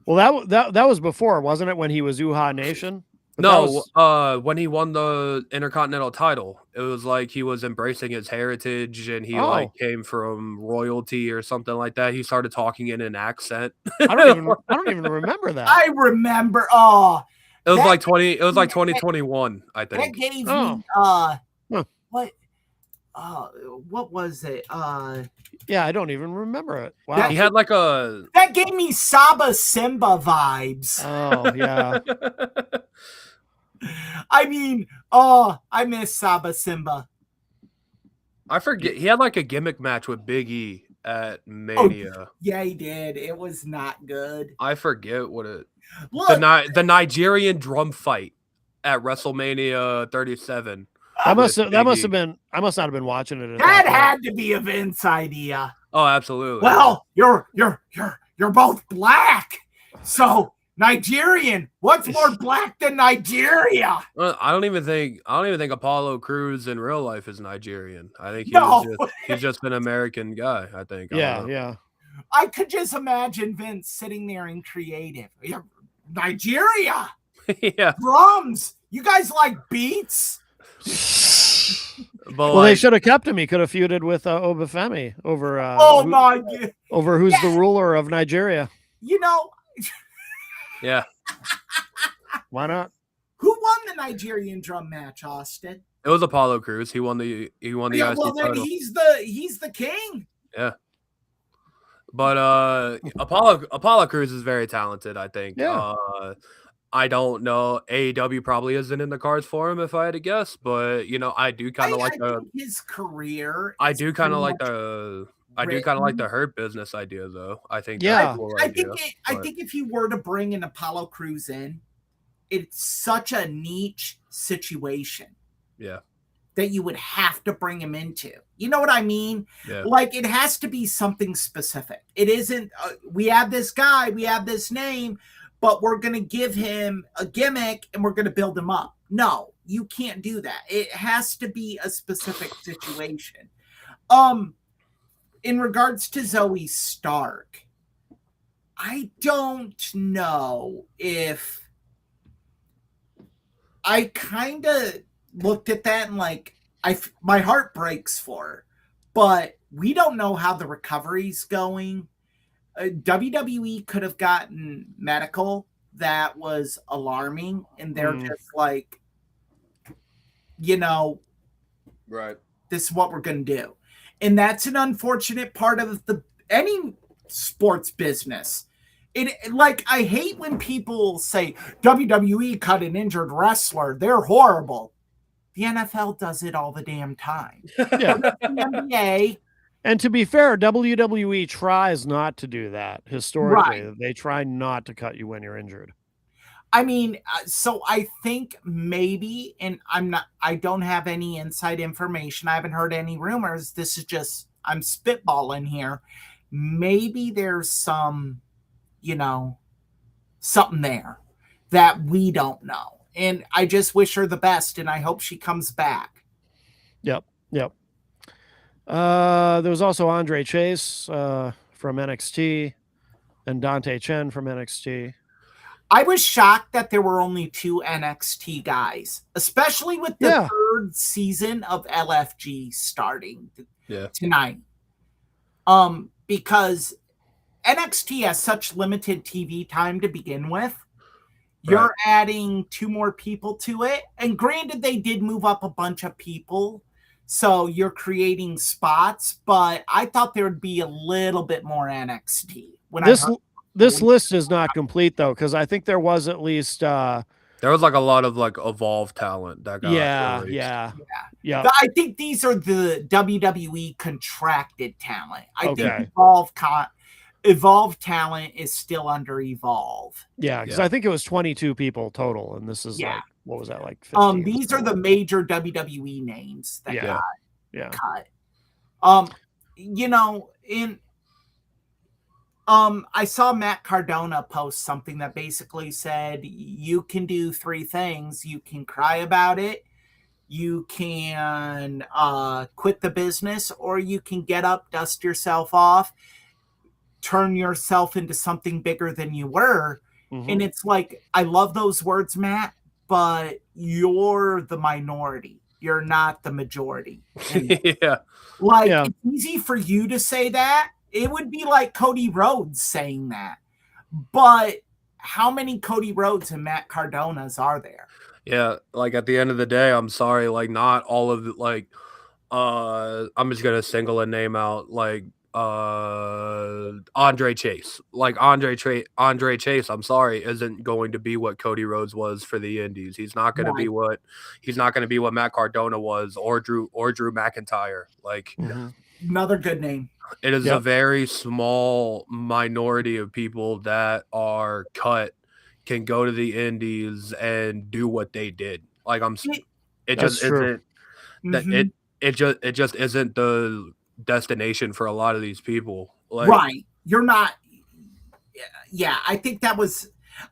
Well, that was before, wasn't it? When he was Uhaa Nation. But that No, was- when he won the Intercontinental title, it was like he was embracing his heritage and he like Oh. came from royalty or something like that. He started talking in an accent. I don't even remember that. I remember. Oh, It was That- like 2021, I that think. gave Oh. me Huh. what was it? Yeah, I don't even remember it. Wow. He had like a That gave me Saba Simba vibes. Oh yeah. I mean, oh, I miss Saba Simba. I forget. He had like a gimmick match with Big E at Mania. Yeah, he did. It was not good. I forget what it. Look, The Nigerian drum fight at WrestleMania 37. That must with have Big E. been. I must not have been watching it. At that point. had to be a Vince idea. Oh, absolutely. Well, you're both black, so Nigerian. What's more black than Nigeria? Well, I don't even think Apollo Crews in real life is Nigerian. I think he's just an American guy. I think. I Yeah, don't know. yeah. I could just imagine Vince sitting there in creative. Yeah, Nigeria Yeah, drums. You guys like beats? but Well, they like, should have kept him. He could have feuded with Obafemi over. Oh my god! Over who's the ruler of Nigeria? You know yeah, Why not? who won the Nigerian drum match, Austin? it was Apollo Crews. He won the Yeah, IC well then title. he's the king. But Apollo Crews is very talented. I think. Yeah. I don't know. AEW probably isn't in the cards for him if I had to guess, but I do kind of like I the. think his career. I is do kind of pretty like much the. I do kind of like written. the Hurt Business idea, though. I think. Yeah. that's a cool I idea, I but- think if you were to bring an Apollo Crews in, it's such a niche situation. Yeah. That you would have to bring him into. You know what I mean? Yeah. Like it has to be something specific. It isn't. We have this guy. We have this name. But we're going to give him a gimmick and we're going to build him up. No, you can't do that. It has to be a specific situation. In regards to Zoe Stark, I don't know if I kind of looked at that and like my heart breaks for her, but we don't know how the recovery's going. WWE could have gotten medical that was alarming, and they're just like, Right. this is what we're going to do. And that's an unfortunate part of any sports business. I hate when people say WWE cut an injured wrestler. They're horrible. The NFL does it all the damn time. Yeah. The NBA, And to be fair, WWE tries not to do that historically. Right. They try not to cut you when you're injured. I mean, so I think maybe, and I don't have any inside information. I haven't heard any rumors. This is just, I'm spitballing here. Maybe there's some, something there that we don't know. And I just wish her the best, and I hope she comes back. Yep. There was also Andre Chase from NXT and Dante Chen from NXT. I was shocked that there were only 2 NXT guys, especially with the third season of LFG starting tonight. Because NXT has such limited TV time to begin with. You're adding 2 more people to it. And granted, they did move up a bunch of people. So you're creating spots, but I thought there would be a little bit more NXT. This list is not complete though, because I think there was at least there was like a lot of like evolved talent that got released. Yeah. I think these are the WWE contracted talent. I think Evolve talent is still under Evolve. Yeah, because I think it was 22 people total, and this is like, what was that, like 15? These are the major WWE names that got cut. I saw Matt Cardona post something that basically said you can do 3 things. You can cry about it, you can quit the business, or you can get up, dust yourself off, turn yourself into something bigger than you were. Mhm. And it's like, I love those words, Matt, but you're the minority. You're not the majority. And Yeah. like, Yeah. it's easy for you to say that. It would be like Cody Rhodes saying that. But how many Cody Rhodes and Matt Cardonas are there? Yeah, like at the end of the day, I'm sorry, like not all of the I'm just gonna single a name out, like Andre Chase. Like Andre Chase, I'm sorry, isn't going to be what Cody Rhodes was for the Indies. He's not gonna be what Matt Cardona was or Drew McIntyre. Like Mhm. Another good name. it is a Yep. very small minority of people that are cut can go to the Indies and do what they did. Like it That's just true. isn't that Mhm. it just isn't the destination for a lot of these people. Like Right. You're not. Yeah, I think that was.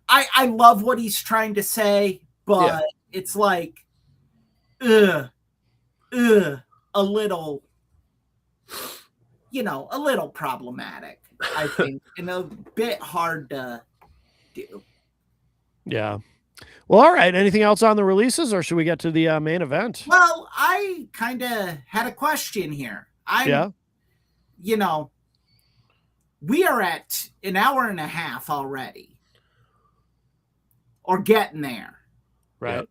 I love what he's trying to say, but it's like, a little, a little problematic, I think, and a bit hard to do. Yeah. Well, all right. Anything else on the releases, or should we get to the main event? Well, I kind of had a question here. Yeah. We are at an hour and a half already, or getting there. Right.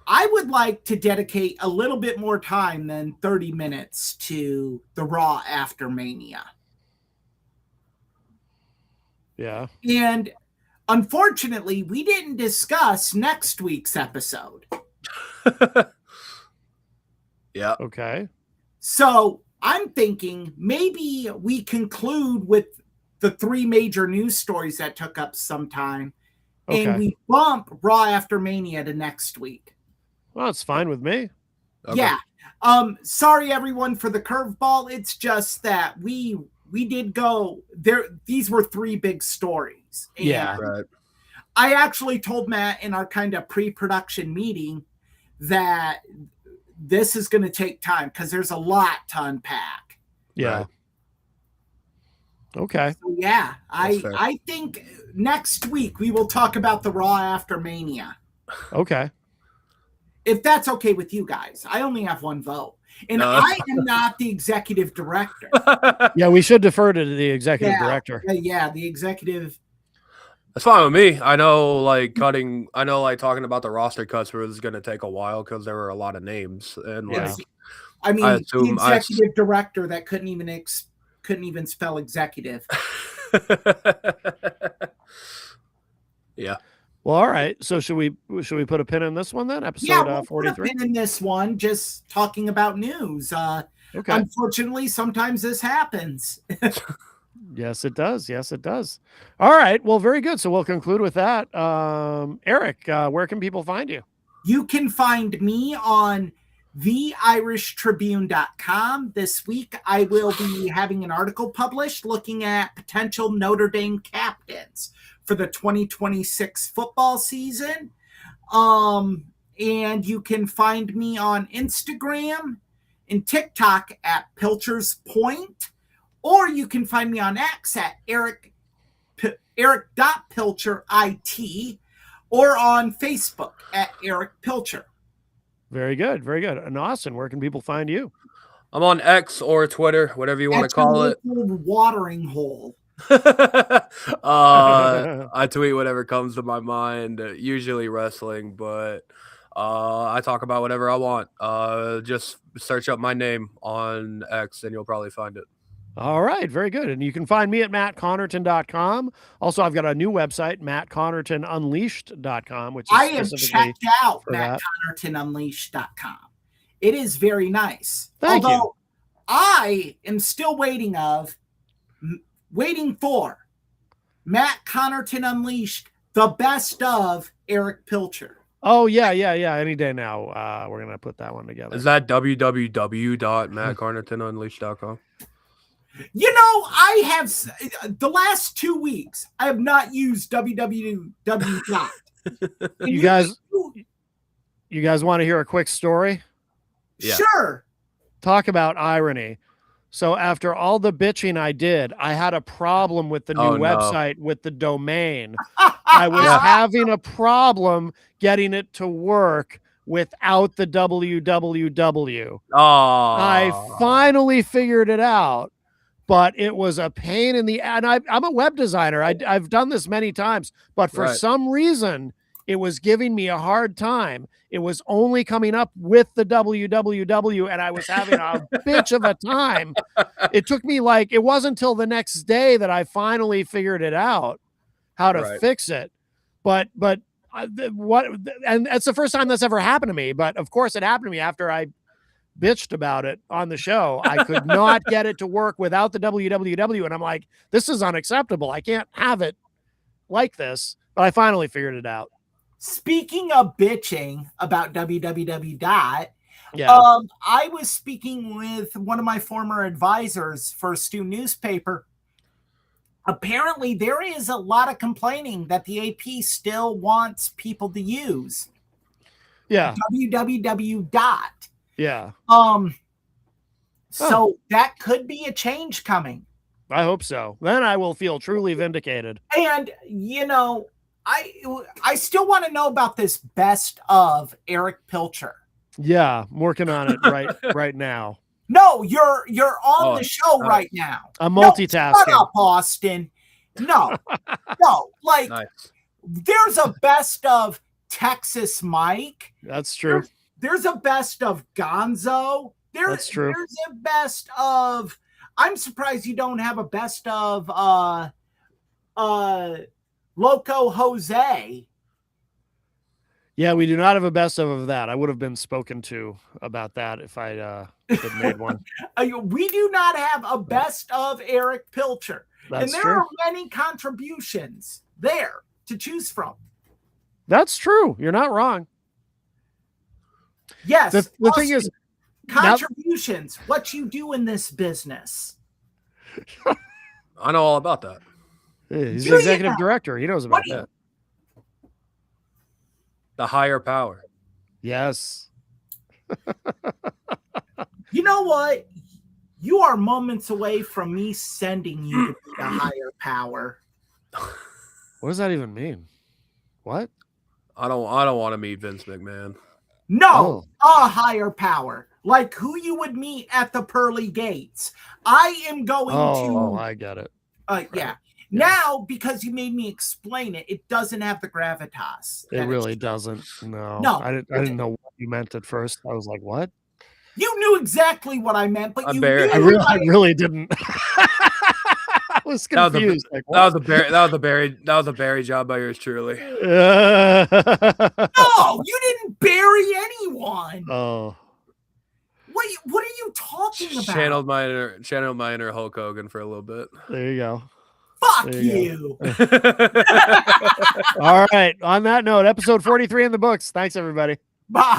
I would like to dedicate a little bit more time than 30 minutes to the Raw after Mania. Yeah. And unfortunately, we didn't discuss next week's episode. yeah. Okay. So I'm thinking maybe we conclude with the 3 major news stories that took up some time, and Okay. we bump Raw after Mania to next week. Well, it's fine with me. Okay. Yeah. Sorry everyone for the curveball. It's just that we did go there. These were 3 big stories. And Yeah. Right. I actually told Matt in our kind of pre-production meeting that this is going to take time because there's a lot to unpack. Yeah. Right. So Okay. yeah, That's fair. I think next week we will talk about the Raw after Mania. Okay. If that's okay with you guys. I only have 1 vote. And No, I am not the executive director. Yeah, we should defer to the executive director. Yeah, the executive. That's fine with me. I know, like talking about the roster cuts was going to take a while because there were a lot of names, and Yeah. like I mean, I the assume executive director that couldn't even spell executive. yeah. Well, all right. So should we put a pin in this one then? Episode We'll put a 43. pin in this one, just talking about news. Okay. Unfortunately, sometimes this happens. Yes, it does. Yes, it does. All right. Well, very good. So we'll conclude with that. Eric, where can people find you? You can find me on theirishtribune.com. This week, I will be having an article published looking at potential Notre Dame captains for the 2026 football season. And you can find me on Instagram and TikTok at Pilcher's Point, or you can find me on X at Eric.PilcherIT, or on Facebook at Eric Pilcher. Very good. Very good. And Austin, where can people find you? I'm on X or Twitter, whatever you want to call it. Watering hole. I tweet whatever comes to my mind, usually wrestling, but I talk about whatever I want. Just search up my name on X and you'll probably find it. All right, very good. And you can find me at mattconnerton.com. Also, I've got a new website, mattconnertonunleashed.com, which is I am specifically checked out for that. mattconnertonunleashed.com. It is very nice. Thank you. Although I am still waiting for Matt Connerton Unleashed, the best of Eric Pilcher. Oh, yeah. Any day now. We're going to put that one together. Is that www.mattconnertonunleashed.com? You know, I have the last 2 weeks, I have not used www. You guys want to hear a quick story? Yeah. Sure. Talk about irony. So after all the bitching I did, I had a problem with the new Oh, no. website with the domain. I was having a problem getting it to work without the www. I Oh, finally figured it out, but it was a pain in the, and I'm a web designer. I've done this many times, but for Right. some reason it was giving me a hard time. It was only coming up with the www, and I was having a bitch of a time. It took me like, it wasn't until the next day that I finally figured it out how to Right. fix it. But what, and it's the first time that's ever happened to me. But of course, it happened to me after I bitched about it on the show. I could not get it to work without the www, and I'm like, this is unacceptable. I can't have it like this. But I finally figured it out. Speaking of bitching about www dot, Yeah. I was speaking with one of my former advisors for a student newspaper. Apparently, there is a lot of complaining that the AP still wants people to use Yeah. www dot. Yeah. So that could be a change coming. I hope so. Then I will feel truly vindicated. And you know, I still want to know about this best of Eric Pilcher. Yeah, I'm working on it right now. No, you're on the show right now. I'm No, multitasking. shut up, Austin. No, no, like nice. there's a best of Texas Mike. That's true. There's a best of Gonzo. That's true. There's a best of. I'm surprised you don't have a best of Loco Jose. Yeah, we do not have a best of that. I would have been spoken to about that if I had made one. We do not have a best of Eric Pilcher. That's and there true. are many contributions there to choose from. That's true. You're not wrong. Yes. The thing is, contributions, what you do in this business. I know all about that. He's the executive director. He knows about that. The higher power. Yes. You know what? You are moments away from me sending you to be the higher power. What does that even mean? What? I don't want to meet Vince McMahon. No, a higher power. Like who you would meet at the pearly gates. I am going to. Oh, I get it. Yeah. Now, because you made me explain it, it doesn't have the gravitas. It really doesn't. No. No. I didn't know what you meant at first. I was like, what? You knew exactly what I meant, but you knew I really didn't. I was confused. That was a Barry job by yours truly. No, you didn't bury anyone. Oh. What are you talking about? Channeled my inner Hulk Hogan for a little bit. There you go. Fuck you. All right. On that note, episode 43 in the books. Thanks, everybody. Bye.